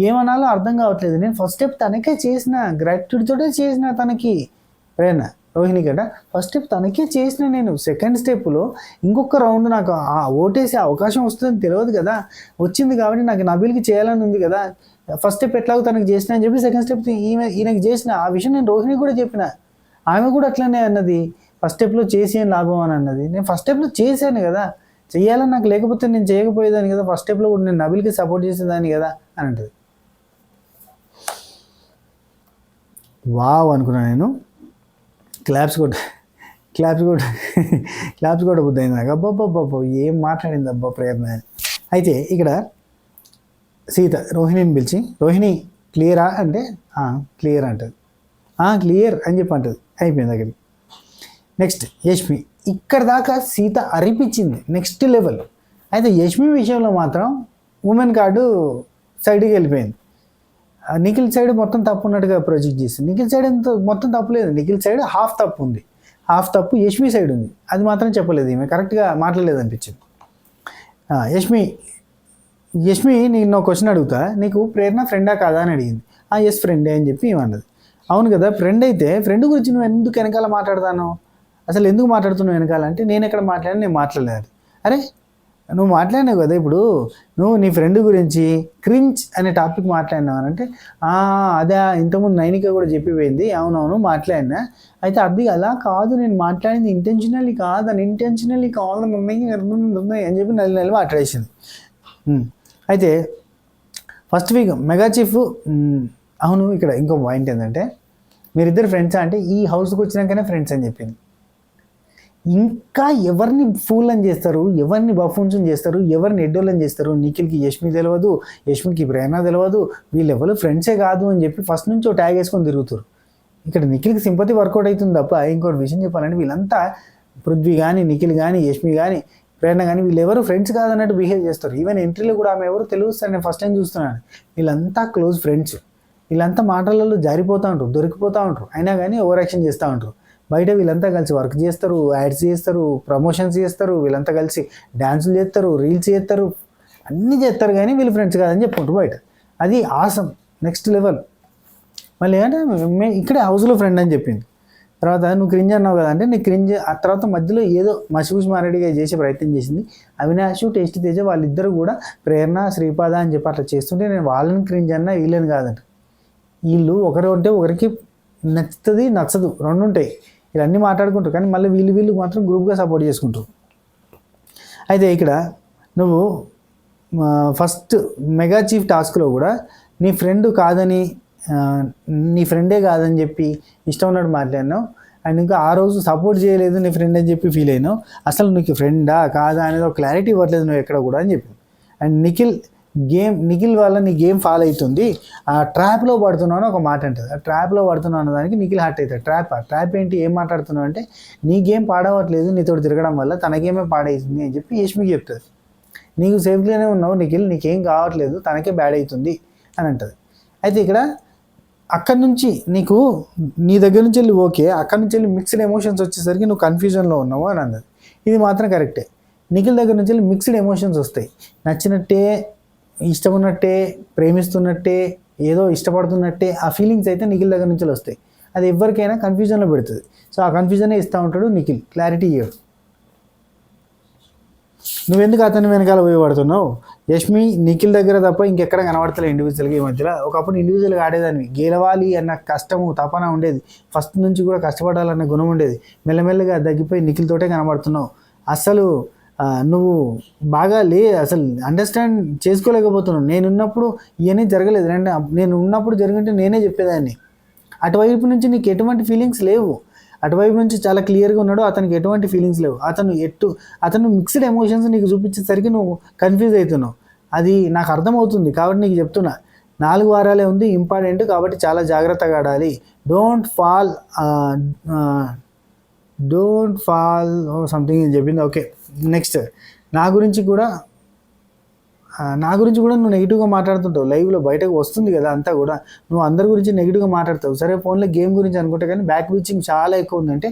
Speaker 1: ఏమనాలో అర్థం కావట్లేదు. నేను ఫస్ట్ స్టెప్ తనకే చేసిన, గ్రాటిట్యూడ్ తోటే చేసిన తనకి ప్రేరణ. రోహిణి గడ్డ ఫస్ట్ స్టెప్ తనకే చేసిన నేను, సెకండ్ స్టెప్లో ఇంకొక రౌండ్ నాకు ఓటేసే అవకాశం వస్తుందని తెలియదు కదా, వచ్చింది కాబట్టి నాకు నబీల్కి చేయాలని ఉంది కదా, ఫస్ట్ స్టెప్ ఎట్లాగో తనకి చేసిన అని చెప్పి సెకండ్ స్టెప్ ఈయనకి చేసిన. ఆ విషయం నేను రోహిణి కూడా చెప్పిన, ఆమె కూడా అట్లనే అన్నది, ఫస్ట్ స్టెప్లో చేసి ఏం లాభం అని అన్నది. నేను ఫస్ట్ స్టెప్లో చేశాను కదా, చెయ్యాలని నాకు లేకపోతే నేను చేయకపోయేదాన్ని కదా, ఫస్ట్ స్టెప్లో కూడా నేను నబీల్కి సపోర్ట్ చేసేదాన్ని కదా అని అంటది. వావ్ అనుకున్నాను నేను, క్లాప్స్ కూడా బుద్ధి అయింది నాకు. అబ్బాబ్బాబ్బా ఏం మాట్లాడింది అబ్బా ప్రేరణ. అయితే ఇక్కడ సీత రోహిణిని పిలిచి, రోహిణి క్లియరా అంటే క్లియర్ అంటది, క్లియర్ అని చెప్పి అంటది, అయిపోయింది అక్కడికి. నెక్స్ట్ యష్మి, ఇక్కడ దాకా సీత అరిపించింది నెక్స్ట్ లెవెల్. అయితే యష్మి విషయంలో మాత్రం ఉమెన్ కార్డు సైడ్కి వెళ్ళిపోయింది. నిఖిల్ సైడ్ మొత్తం తప్పు ఉన్నట్టుగా ప్రొజెక్ట్ చేసింది. నిఖిల్ సైడ్ మొత్తం తప్పు లేదు, నిఖిల్ సైడ్ హాఫ్ తప్పు ఉంది, హాఫ్ తప్పు యష్మి సైడ్ ఉంది. అది మాత్రం చెప్పలేదు, ఈమె కరెక్ట్గా మాట్లాడలేదు అనిపించింది. యష్మి నేను ఒక క్వశ్చన్ అడుగుతా, నీకు ప్రేరణ ఫ్రెండా కాదా అని అడిగింది. ఎస్ ఫ్రెండే అని చెప్పి ఏమన్నది. అవును కదా, ఫ్రెండ్ అయితే ఫ్రెండ్ గురించి నువ్వు ఎందుకు వెనకాల మాట్లాడతాను, అసలు ఎందుకు మాట్లాడుతున్నావు వెనకాలంటే, నేను ఎక్కడ మాట్లాడాను, నేను మాట్లాడలేదు. అరే నువ్వు మాట్లాడినావు కదా, ఇప్పుడు నువ్వు నీ ఫ్రెండ్ గురించి క్రింజ్ అనే టాపిక్ మాట్లాడినావు అని అంటే, అదే ఇంతకుముందు నైనిక కూడా చెప్పిపోయింది, అవునవును మాట్లాడినా, అయితే అది అలా కాదు, నేను మాట్లాడింది ఇంటెన్షనల్లీ కాదు, అన్ఇంటెన్షనల్లీ కాదు అని చెప్పి నెల మాట్లాడేసింది. అయితే ఫస్ట్ వీక్ మెగా చీఫ్, అవును ఇక్కడ ఇంకో పాయింట్ ఏంటంటే, మీరిద్దరు ఫ్రెండ్సా అంటే ఈ హౌస్కి వచ్చినాకనే ఫ్రెండ్స్ అని చెప్పింది. ఇంకా ఎవరిని ఫూల్ అని చేస్తారు, ఎవరిని బఫూన్స్ని చేస్తారు, ఎవరిని ఎడ్డోళ్ళని చేస్తారు. నిఖిల్కి యష్మి తెలియదు, యష్మికి ప్రేరణ తెలియదు, వీళ్ళెవరు ఫ్రెండ్సే కాదు అని చెప్పి ఫస్ట్ నుంచి ఒక ట్యాగ్ వేసుకొని తిరుగుతారు. ఇక్కడ నిఖిల్కి సింపతి వర్కౌట్ అవుతుంది తప్ప ఇంకోటి విషయం చెప్పాలంటే, వీళ్ళంతా పృథ్వీ కానీ, నిఖిల్ కానీ, యష్మి కానీ, ప్రేరణ కానీ వీళ్ళెవరు ఫ్రెండ్స్ కాదన్నట్టు బిహేవ్ చేస్తారు. ఈవెన్ ఎంట్రీలో కూడా ఆమె ఎవరు తెలుస్తారు, నేను ఫస్ట్ టైం చూస్తున్నాను. వీళ్ళంతా క్లోజ్ ఫ్రెండ్స్, వీళ్ళంతా మాటలలో జారిపోతూ ఉంటారు, దొరికిపోతూ ఉంటారు, అయినా కానీ ఓవర్ యాక్షన్ చేస్తూ ఉంటారు. బయట వీళ్ళంతా కలిసి వర్క్ చేస్తారు, యాడ్స్ చేస్తారు, ప్రమోషన్స్ చేస్తారు, వీళ్ళంతా కలిసి డ్యాన్సులు చేస్తారు, రీల్స్ చేస్తారు, అన్నీ చేస్తారు, కానీ వీళ్ళు ఫ్రెండ్స్ కాదని చెప్పుకుంటారు బయట. అది ఆసం నెక్స్ట్ లెవెల్. మళ్ళీ ఏంటంటే ఇక్కడే హౌస్లో ఫ్రెండ్ అని చెప్పింది. తర్వాత నువ్వు క్రింజ్ అన్నావు కదా అంటే, నీ క్రింజ్ ఆ తర్వాత మధ్యలో ఏదో మసిపూసి మారేడిగా చేసే ప్రయత్నం చేసింది. అవినాష్, టేస్టీ తేజ వాళ్ళిద్దరు కూడా ప్రేరణ, శ్రీపాద అని చెప్పి అట్లా చేస్తుంటే నేను వాళ్ళని క్రింజ్ అన్నా వీళ్ళని కాదంట. వీళ్ళు ఒకరు ఉంటే ఒకరికి నచ్చుతుంది, నచ్చదు, రెండు ఉంటాయి. వీళ్ళన్నీ మాట్లాడుకుంటారు, కానీ మళ్ళీ వీళ్ళు మాత్రం గ్రూప్గా సపోర్ట్ చేసుకుంటారు. అయితే ఇక్కడ నువ్వు ఫస్ట్ మెగా చీఫ్ టాస్క్లో కూడా నీ ఫ్రెండ్ కాదని, నీ ఫ్రెండే కాదని చెప్పి ఇష్టం ఉన్నట్టు మాట్లాడినావు. అండ్ ఇంకా ఆ రోజు సపోర్ట్ చేయలేదు నీ ఫ్రెండ్ అని చెప్పి ఫీల్ అయినావు. అసలు నీకు ఫ్రెండా కాదా అనేది ఒక క్లారిటీ ఇవ్వట్లేదు నువ్వు ఎక్కడ కూడా అని చెప్పి. అండ్ నిఖిల్ వల్ల నీ గేమ్ ఫాలో అవుతుంది, ఆ ట్రాప్లో పడుతున్నావు అని ఒక మాట అంటుంది. ఆ ట్రాప్లో పడుతున్నావు అన్న దానికి నిఖిల్ హర్ట్ అవుతాడు. ట్రాప్ ఏంటి, ఏం మాట్లాడుతున్నావు అంటే, నీ గేమ్ పాడవట్లేదు, నీతో తిరగడం వల్ల తన గేమే పాడవుతుంది అని చెప్పి యష్మికి చెప్తుంది. నీకు సేఫ్గానే ఉన్నావు నిఖిల్, నీకేం కావట్లేదు, తనకే బ్యాడ్ అవుతుంది అని అంటుంది. అయితే ఇక్కడ అక్కడి నుంచి నీకు నీ దగ్గర నుంచి వెళ్ళి ఓకే, అక్కడి నుంచి వెళ్ళి మిక్స్డ్ ఎమోషన్స్ వచ్చేసరికి నువ్వు కన్ఫ్యూజన్లో ఉన్నావు అని అన్నది. ఇది మాత్రం కరెక్టే. నిఖిల్ దగ్గర నుంచి వెళ్ళి మిక్స్డ్ ఎమోషన్స్ వస్తాయి, నచ్చినట్టే, ఇష్టం ఉన్నట్టే, ప్రేమిస్తున్నట్టే, ఏదో ఇష్టపడుతున్నట్టే ఆ ఫీలింగ్స్ అయితే నిఖిల్ దగ్గర నుంచి వస్తాయి. అది ఎవరికైనా కన్ఫ్యూజన్లో పెడుతుంది. సో ఆ కన్ఫ్యూజనే ఇస్తూ ఉంటాడు నిఖిల్, క్లారిటీ ఇవ్వడు. నువ్వెందుకు అతని వెనకాల పోయి పడుతున్నావు? యష్మి నిఖిల్ దగ్గర తప్ప ఇంకెక్కడ కనబడతలే ఇండివిజువల్గా. ఈ మధ్యలో ఒకప్పుడు ఇండివిజువల్గా ఆడేదాన్ని, గెలవాలి అన్న కష్టము తపన ఉండేది, ఫస్ట్ నుంచి కూడా కష్టపడాలన్న గుణం ఉండేది. మెల్లమెల్లగా తగ్గిపోయి నిఖిల్ తోటే కనబడుతున్నావు. అసలు నువ్వు బాగా అసలు అండర్స్టాండ్ చేసుకోలేకపోతున్నావు. నేనున్నప్పుడు ఇవన్నీ జరగలేదు, నేను ఉన్నప్పుడు జరిగింటే నేనే చెప్పేదాన్ని. అటువైపు నుంచి నీకు ఎటువంటి ఫీలింగ్స్ లేవు, అటువైపు నుంచి చాలా క్లియర్గా ఉన్నాడు, అతనికి ఎటువంటి ఫీలింగ్స్ లేవు. అతను మిక్స్డ్ ఎమోషన్స్ నీకు చూపించేసరికి నువ్వు కన్ఫ్యూజ్ అవుతున్నావు. అది నాకు అర్థమవుతుంది కాబట్టి నీకు చెప్తున్నా. 4 వారాలే ఉంది, ఇంపార్టెంట్ కాబట్టి చాలా జాగ్రత్తగా ఆడాలి. డోంట్ ఫాల్ సంథింగ్ అని చెప్పింది. ఓకే, నెక్స్ట్ నా గురించి కూడా నువ్వు నెగిటివ్గా మాట్లాడుతుంటావు. లైవ్లో బయటకు వస్తుంది కదా అంతా కూడా, నువ్వు అందరి గురించి నెగిటివ్గా మాట్లాడతావు. సరే ఫోన్లో గేమ్ గురించి అనుకుంటా, కానీ బ్యాక్ బిచ్చింగ్ చాలా ఎక్కువ ఉందంటే,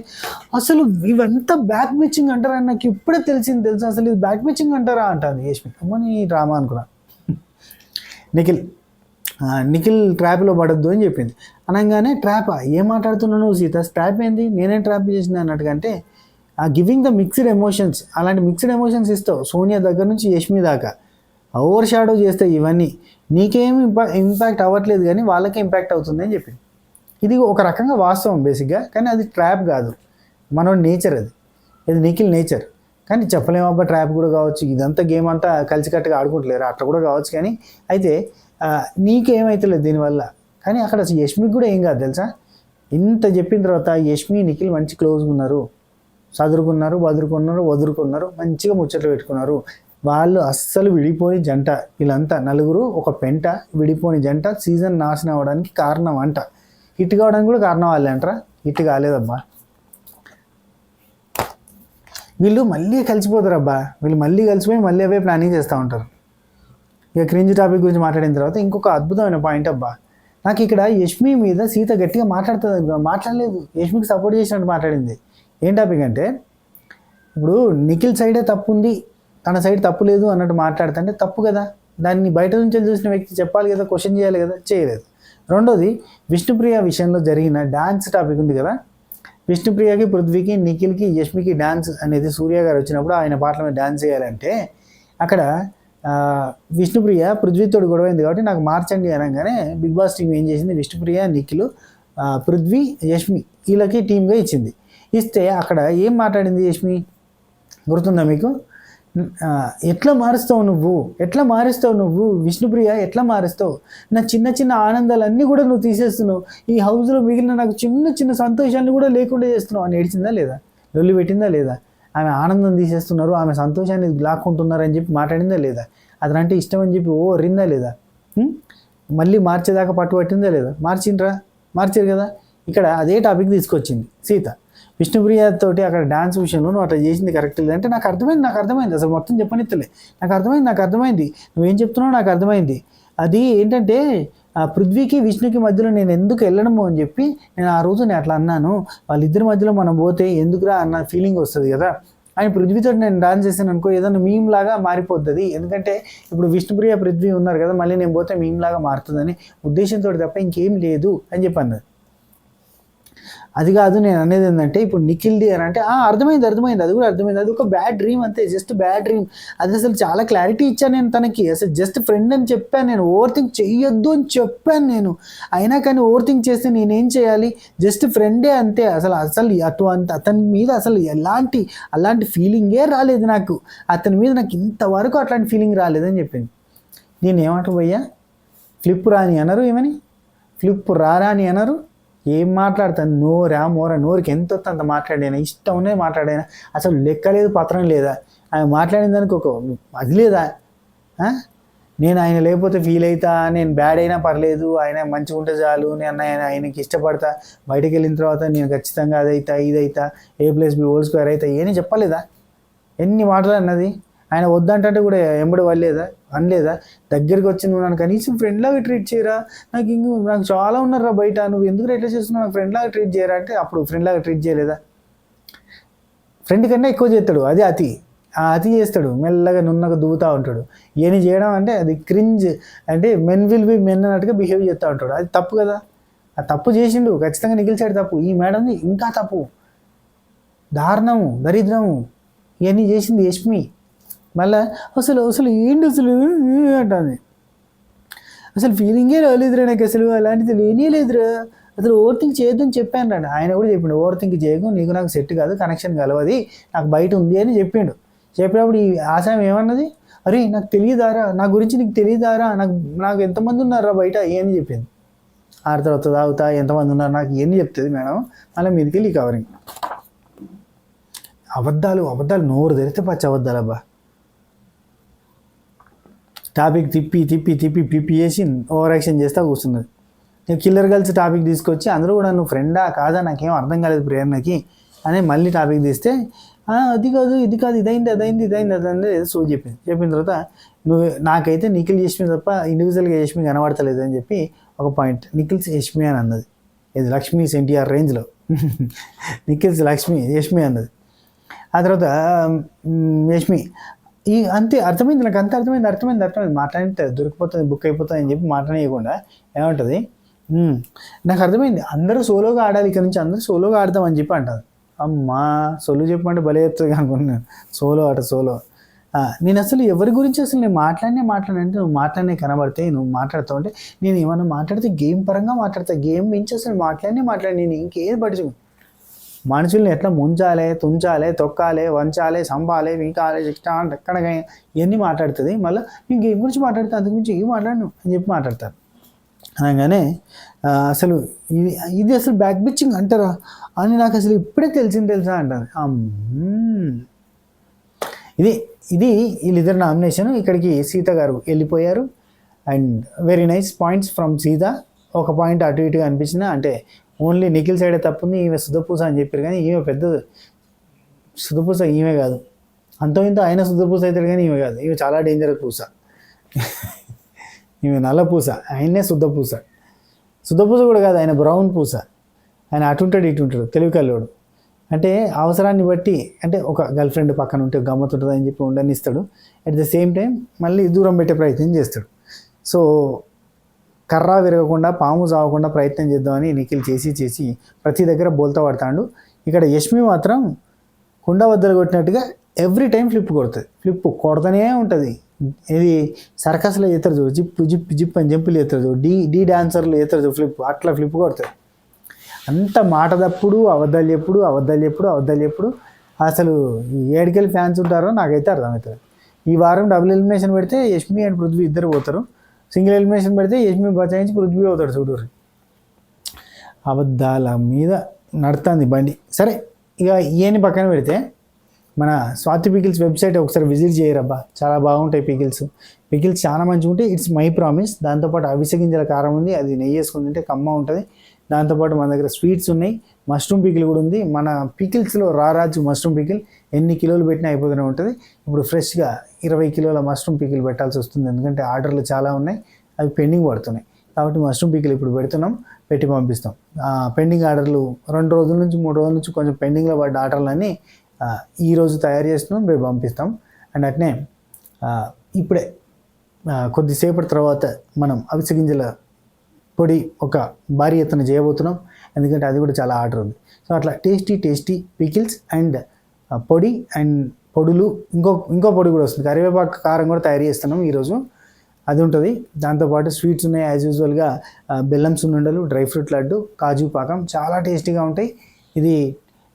Speaker 1: అసలు ఇవంతా బ్యాక్ బిచ్చింగ్ అంటారా నాకు ఇప్పుడే తెలుసు. అసలు ఇది బ్యాక్ బిచ్చింగ్ అంటారా అంటాను యష్మి. అమ్మని డ్రామా అనుకున్నా. నిఖిల్ నిఖిల్ ట్రాప్లో పడద్దు అని చెప్పింది. అనగానే ట్రాపా, ఏం మాట్లాడుతున్నావు నువ్వు సీత, ట్రాప్ ఏంది, నేనేం ట్రాప్ చేసిన అన్నట్టుగా. అంటే గివింగ్ ద మిక్స్డ్ ఎమోషన్స్, అలాంటి మిక్స్డ్ ఎమోషన్స్ ఇస్తావు సోనియా దగ్గర నుంచి యష్మి దాకా. ఓవర్ షాడో చేస్తాయి ఇవన్నీ, నీకేం ఇంపాక్ట్ అవ్వట్లేదు కానీ వాళ్ళకే ఇంపాక్ట్ అవుతుంది అని చెప్పింది. ఇది ఒక రకంగా వాస్తవం బేసిక్గా, కానీ అది ట్రాప్ కాదు, మన నేచర్ అది, ఇది నిఖిల్ నేచర్. కానీ చెప్పలేము అబ్బా, ట్రాప్ కూడా కావచ్చు, ఇదంతా గేమ్ అంతా కలిసికట్టుగా ఆడుకుంటలేరు, అట్లా కూడా కావచ్చు. కానీ అయితే నీకేమైతలేదు దీనివల్ల. కానీ అక్కడ అసలు యష్మికి కూడా ఏం కాదు తెలుసా. ఇంత చెప్పిన తర్వాత యష్మి నిఖిల్ మంచి క్లోజ్గా ఉన్నారు, చదువుకున్నారు, వదురుకున్నారు, మంచిగా ముచ్చట్లు పెట్టుకున్నారు. వాళ్ళు అస్సలు విడిపోని జంట, వీళ్ళంతా నలుగురు ఒక పెంట విడిపోని జంట సీజన్ నాశనం అవ్వడానికి కారణం అంట. హిట్ కావడానికి కూడా కారణం వాళ్ళే అంటారా, హిట్ కాలేదబ్బా. వీళ్ళు మళ్ళీ కలిసిపోతారు అబ్బా, వీళ్ళు మళ్ళీ కలిసిపోయి మళ్ళీ అవే ప్లానింగ్ చేస్తూ ఉంటారు. ఇక క్రింజ్ టాపిక్ గురించి మాట్లాడిన తర్వాత ఇంకొక అద్భుతమైన పాయింట్ అబ్బా, నాకు ఇక్కడ యష్మి మీద సీత గట్టిగా మాట్లాడలేదు, యష్మికి సపోర్ట్ చేసినట్టు మాట్లాడింది. ఏం టాపిక్ అంటే, ఇప్పుడు నిఖిల్ సైడే తప్పు ఉంది, తన సైడ్ తప్పు లేదు అన్నట్టు మాట్లాడుతుంటే తప్పు కదా, దాన్ని బయట నుంచి చూసిన వ్యక్తి చెప్పాలి కదా, క్వశ్చన్ చేయాలి కదా, చేయలేదు. రెండోది విష్ణుప్రియ విషయంలో జరిగిన డాన్స్ టాపిక్ ఉంది కదా, విష్ణుప్రియకి, పృథ్వీకి, నిఖిల్కి, యష్మికి డాన్స్ అనేది సూర్య గారు వచ్చినప్పుడు ఆయన పాటల మీద డాన్స్ చేయాలంటే అక్కడ విష్ణుప్రియ పృథ్వీతో గొడవైంది కాబట్టి నాకు మార్చండి అనగానే బిగ్ బాస్ టీం ఏం చేసింది, విష్ణుప్రియ, నిఖిల్, పృథ్వీ, యష్మి వీళ్ళకి టీమ్గా ఇచ్చింది. ఇస్తే అక్కడ ఏం మాట్లాడింది యష్మి గుర్తుందా మీకు, ఎట్లా మారుస్తావు నువ్వు విష్ణుప్రియ, ఎట్లా మారుస్తావు, నా చిన్న చిన్న ఆనందాలన్నీ కూడా నువ్వు తీసేస్తున్నావు, ఈ హౌస్లో మిగిలిన నాకు చిన్న చిన్న సంతోషాన్ని కూడా లేకుండా చేస్తున్నావు అని ఏడ్చిందా లేదా, లొల్లి పెట్టిందా లేదా, ఆమె ఆనందం తీసేస్తున్నారు, ఆమె సంతోషాన్ని లాక్కుంటున్నారు అని చెప్పి మాట్లాడిందా లేదా, అతనంటే ఇష్టం అని చెప్పి రిందా లేదా, మళ్ళీ మార్చేదాకా పట్టిందా లేదా, మార్చారు కదా. ఇక్కడ అదే టాపిక్ తీసుకొచ్చింది సీత. విష్ణుప్రియతోటి అక్కడ డాన్స్ విషయంలో నువ్వు అట్లా చేసింది కరెక్ట్ లేదు అంటే నాకు అర్థమైంది, అసలు మొత్తం చెప్పనిత్తలే, నాకు అర్థమైంది నువ్వేం చెప్తున్నావు నాకు అర్థమైంది. అది ఏంటంటే పృథ్వీకి విష్ణుకి మధ్యలో నేను ఎందుకు వెళ్ళడము అని చెప్పి నేను ఆ రోజు నేను అట్లా అన్నాను, వాళ్ళిద్దరి మధ్యలో మనం పోతే ఎందుకురా అన్న ఫీలింగ్ వస్తుంది కదా, ఆయన పృథ్వీతో నేను డాన్స్ చేశాను అనుకో ఏదైనా మీమ్ లాగా మారిపోతుంది, ఎందుకంటే ఇప్పుడు విష్ణుప్రియ పృథ్వీ ఉన్నారు కదా, మళ్ళీ నేను పోతే మీమ్ లాగా మారుతుందని ఉద్దేశంతో తప్ప ఇంకేం లేదు అని చెప్పి అన్నది. అది కాదు నేను అనేది ఏంటంటే, ఇప్పుడు నిఖిల్ది అని అంటే అర్థమైంది, అది కూడా అర్థమైంది, అది ఒక బ్యాడ్ డ్రీమ్ అంతే, జస్ట్ బ్యాడ్ డ్రీమ్. అది అసలు చాలా క్లారిటీ ఇచ్చాను నేను తనకి, అసలు జస్ట్ ఫ్రెండ్ అని చెప్పాను నేను, ఓవర్ థింక్ చెయ్యొద్దు అని చెప్పాను నేను, అయినా కానీ ఓవర్ థింక్ చేస్తే నేనేం చేయాలి, జస్ట్ ఫ్రెండే అంతే. అసలు అతని మీద అసలు అలాంటి ఫీలింగే రాలేదు నాకు, అతని మీద నాకు ఇంతవరకు అట్లాంటి ఫీలింగ్ రాలేదని చెప్పింది. నేను ఏమంటారు భయ్యా, ఫ్లిప్ రాని అనరు, ఏమని ఫ్లిప్ రాని అనరు, ఏం మాట్లాడతాను, నోరుకి ఎంత వస్తే అంత మాట్లాడాను, ఇష్టం ఉన్నది మాట్లాడాను, అసలు లెక్క లేదు పత్రం లేదా, ఆయన మాట్లాడిన దానికి ఒక అది లేదా, నేను ఆయన లేకపోతే ఫీల్ అవుతా, నేను బ్యాడ్ అయినా పర్లేదు, ఆయన మంచిగా ఉంటే చాలు, నేను ఆయనకి ఇష్టపడతా, బయటకు వెళ్ళిన తర్వాత నేను ఖచ్చితంగా అదైతా ఇదైతా A+B² అవుతా, ఏమీ చెప్పలేదా, ఎన్ని మాటలు అన్నది. ఆయన వద్దంటే కూడా ఎంబడి అనలేదా, దగ్గరికి వచ్చి నువ్వు నన్ను కనీసం ఫ్రెండ్లాగా ట్రీట్ చేయరా, నాకు చాలా ఉన్నారా బయట, నువ్వు ఎందుకు ఎట్లా చేస్తున్నావు, నాకు ఫ్రెండ్లాగా ట్రీట్ చేయరా అంటే అప్పుడు ఫ్రెండ్లాగా ట్రీట్ చేయలేదా, ఫ్రెండ్ కన్నా ఎక్కువ చేస్తాడు, అది అతి చేస్తాడు, మెల్లగా నున్నగా దువ్వుతూ ఉంటాడు, ఏమి చేయడం అంటే అది క్రింజ్, అంటే మెన్ విల్ బి మెన్ అన్నట్టుగా బిహేవ్ చేస్తూ ఉంటాడు, అది తప్పు కదా, ఆ తప్పు చేసిండు ఖచ్చితంగా నిఖిల్చాడు తప్పు, ఈ మేడంది ఇంకా తప్పు, దారుణము దరిద్రము ఇవన్నీ చేసింది యష్మి. మళ్ళా అసలు ఏంటి అంటుంది, అసలు ఫీలింగే రాలేదురా నాకు, అసలు అలాంటిది లేనే లేదురా, అసలు ఓవర్ థింక్ చేయొద్దని చెప్పాను రా, ఆయన కూడా చెప్పిండు, ఓవర్ థింక్ చేయకు, నీకు నాకు సెట్ కాదు, కనెక్షన్ కలవది, నాకు బయట ఉంది అని చెప్పిండు. చెప్పినప్పుడు ఈ ఆశయం ఏమన్నది, అరే నాకు తెలియదారా, నా గురించి నీకు తెలియదారా, నాకు ఎంతమంది ఉన్నారా బయట అని చెప్పింది. ఆడ తర్వాత తాగుతా ఎంతమంది ఉన్నారు నాకు ఇవన్నీ చెప్తుంది మేడం, మళ్ళీ మీదకి వెళ్ళి కవరింగ్ అబద్ధాలు నోరు తెరిస్తే పచ్చి అబద్ధాలు అబ్బా. టాపిక్ తిప్పి వేసి ఓవర్ యాక్షన్ చేస్తా కూర్చున్నది. నేను కిల్లర్ గర్ల్స్ టాపిక్ తీసుకొచ్చి అందరూ కూడా నువ్వు ఫ్రెండా కాదా నాకేం అర్థం కాలేదు ప్రేరణకి అని మళ్ళీ టాపిక్ తీస్తే అది కాదు ఇది కాదు ఇదైంది అదండి ఏదో సో చెప్పిన తర్వాత నువ్వు నాకైతే నిఖిల్ యష్మి తప్ప ఇండివిజువల్గా యష్మి కనబడతలేదు అని చెప్పి ఒక పాయింట్, నిఖిల్స్ యష్మి అని అన్నది, ఇది లక్ష్మీ ఎన్టీఆర్ రేంజ్లో నిఖిల్స్ యష్మి అన్నది. ఆ తర్వాత యష్మి అంతే అర్థమైంది, నాకు అంత అర్థమైంది మాట్లాడితే దొరికిపోతుంది, బుక్ అయిపోతుంది అని చెప్పి మాట్లాడేయకుండా ఏమంటుంది, నాకు అర్థమైంది అందరూ సోలోగా ఆడాలి, ఇక్కడ నుంచి అందరూ సోలోగా ఆడదాం అని చెప్పి అంటారు. అమ్మా సోలో చెప్పమంటే భలే చెప్తుంది అనుకున్నాను. సోలో నేను అసలు ఎవరి గురించి అసలు నేను మాట్లాడినంటే నువ్వు మాట్లాడినే కనబడితే నువ్వు మాట్లాడుతావు అంటే నేను ఏమన్నా మాట్లాడితే గేమ్ పరంగా మాట్లాడతా, గేమ్ మించి అసలు మాట్లాడి నేను ఇంకేది పడుచు మనుషుల్ని ఎట్లా ముంచాలి, తుంచాలి, తొక్కాలి, వంచాలి, సంపాలి, వీకాలి, ఇష్టం ఎక్కడ ఇవన్నీ మాట్లాడుతుంది. మళ్ళీ నేను గేమ్ గురించి మాట్లాడితే అంతకు మించి ఏం మాట్లాడను అని చెప్పి మాట్లాడతారు. అనగానే అసలు ఇది అసలు బ్యాక్ బిచ్చింగ్ అంటారా అని నాకు అసలు ఇప్పుడే తెలుసా అంటారు. ఇది వీళ్ళిద్దరు నామినేషన్. ఇక్కడికి సీత గారు వెళ్ళిపోయారు. And very nice points from Sita. ఒక పాయింట్ అటు ఇటుగా అనిపించిన, అంటే ఓన్లీ నిఖిల్ సైడే తప్పుంది, ఈమె సుధపూస అని చెప్పారు. కానీ ఈమె పెద్ద సుధపూస ఈమె కాదు, అంతో ఇంత ఆయన సుధపూస అవుతాడు కానీ ఈమె కాదు. ఈమె చాలా డేంజరస్ పూస. ఈమె నల్ల పూస, ఆయన్నే శుద్ధపూస. శుద్ధపూస కూడా కాదు, ఆయన బ్రౌన్ పూస. ఆయన అటుంటాడు ఇటుంటాడు, తెలివి కల్లోడు. అంటే అవసరాన్ని బట్టి, అంటే ఒక గర్ల్ ఫ్రెండ్ పక్కన ఉంటే గమ్మతుంటుంది అని చెప్పి ఉండనిస్తాడు. అట్ ద సేమ్ టైం మళ్ళీ దూరం పెట్టే ప్రయత్నం చేస్తాడు. సో కర్ర విరగకుండా పాము చావకుండా ప్రయత్నం చేద్దామని నిఖిల్ చేసి ప్రతి దగ్గర బోల్తా పడతాడు. ఇక్కడ యష్మి మాత్రం కుండ బద్దలు కొట్టినట్టుగా ఎవ్రీ టైం ఫ్లిప్ కొడుతుంది. ఫ్లిప్ కొడుతూనే ఉంటుంది. ఇది సర్కస్లో చేస్తారు చూడు, జిప్ అని జంపులు చేస్తారు చూడు, డీ డాన్సర్లు చేస్తారు చూడు ఫ్లిప్, అట్లా ఫ్లిప్ కొడుతుంది. అంత మాట తప్పుడు, అబద్ధాలు చెప్పుడు. అసలు ఏడికెళ్ళి ఫ్యాన్స్ ఉంటారో నాకైతే అర్థమవుతుంది. ఈ వారం డబుల్ ఎలిమినేషన్ పెడితే యష్మి అండ్ పృథ్వీ ఇద్దరు పోతారు. సింగిల్ ఎలిమినేషన్ పెడితే యష్మి బచాయించి పృథ్వీ అవుతాడు చూడరు. అబద్ధాల మీద నడుతుంది బండి. సరే, ఇక ఈయన పక్కన పెడితే మన స్వాతి పికిల్స్ వెబ్సైట్ ఒకసారి విజిట్ చేయరబ్బా, చాలా బాగుంటాయి పికిల్స్ చాలా మంచిగా ఉంటాయి. It's my promise. దాంతోపాటు అవిసె గింజల కారం ఉంది, అది నెయ్యి వేసుకుని తింటే కమ్మ ఉంటుంది. దాంతోపాటు మన దగ్గర స్వీట్స్ ఉన్నాయి, మష్రూమ్ పికిల్ కూడా ఉంది. మన పికిల్స్లో రారాజు మష్రూమ్ పికిల్ ఎన్ని కిలోలు పెట్టినా అయిపోతూనే ఉంటుంది. ఇప్పుడు ఫ్రెష్గా 20 కిలోల మష్రూమ్ పికిల్ పెట్టాల్సి వస్తుంది, ఎందుకంటే ఆర్డర్లు చాలా ఉన్నాయి, అవి పెండింగ్ పడుతున్నాయి. కాబట్టి మష్రూమ్ పికిల్ ఇప్పుడు పెడుతున్నాం, పెట్టి పంపిస్తాం. పెండింగ్ ఆర్డర్లు 2 రోజుల నుంచి 3 రోజుల నుంచి కొంచెం పెండింగ్లో పడ్డ ఆర్డర్లన్నీ ఈరోజు తయారు చేస్తున్నాం, రేపు పంపిస్తాం. అండ్ అట్నే ఇప్పుడే కొద్దిసేపటి తర్వాత మనం అవిసె గింజల పొడి ఒక భారీ ఎత్తున చేయబోతున్నాం, ఎందుకంటే అది కూడా చాలా ఆర్డర్ ఉంది. సో అట్లా టేస్టీ పికిల్స్ అండ్ పొడి అండ్ పొడులు, ఇంకో పొడి కూడా వస్తుంది, కరివేపాకు కారం కూడా తయారు చేస్తున్నాం ఈరోజు, అది ఉంటుంది. దాంతోపాటు స్వీట్స్ ఉన్నాయి యాజ్ యూజువల్గా, బెల్లం సున్నుండలు, డ్రై ఫ్రూట్ లడ్డు, కాజు పాకం, చాలా టేస్టీగా ఉంటాయి. ఇది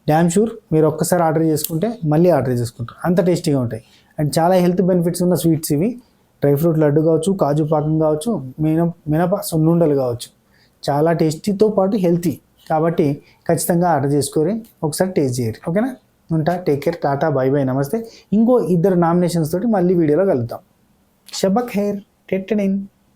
Speaker 1: డ్యామ్ షూర్ మీరు ఒక్కసారి ఆర్డర్ చేసుకుంటే మళ్ళీ ఆర్డర్ చేసుకుంటారు, అంత టేస్టీగా ఉంటాయి. అండ్ చాలా హెల్త్ బెనిఫిట్స్ ఉన్న స్వీట్స్ ఇవి. డ్రై ఫ్రూట్ లడ్డు కావచ్చు, కాజు పాకం కావచ్చు, మినప సున్నుండలు కావచ్చు, చాలా టేస్టీతో పాటు హెల్తీ. కాబట్టి ఖచ్చితంగా ఆర్డర్ చేసుకొని ఒకసారి టేస్ట్ చేయరు. ఓకేనా, ఉంటా, take care, Tata, by by, నమస్తే. ఇంకో 2 నామినేషన్స్ తోటి మళ్ళీ వీడియోలో కలుద్దాం. షబక్ హెయిర్ టెట్టెన్.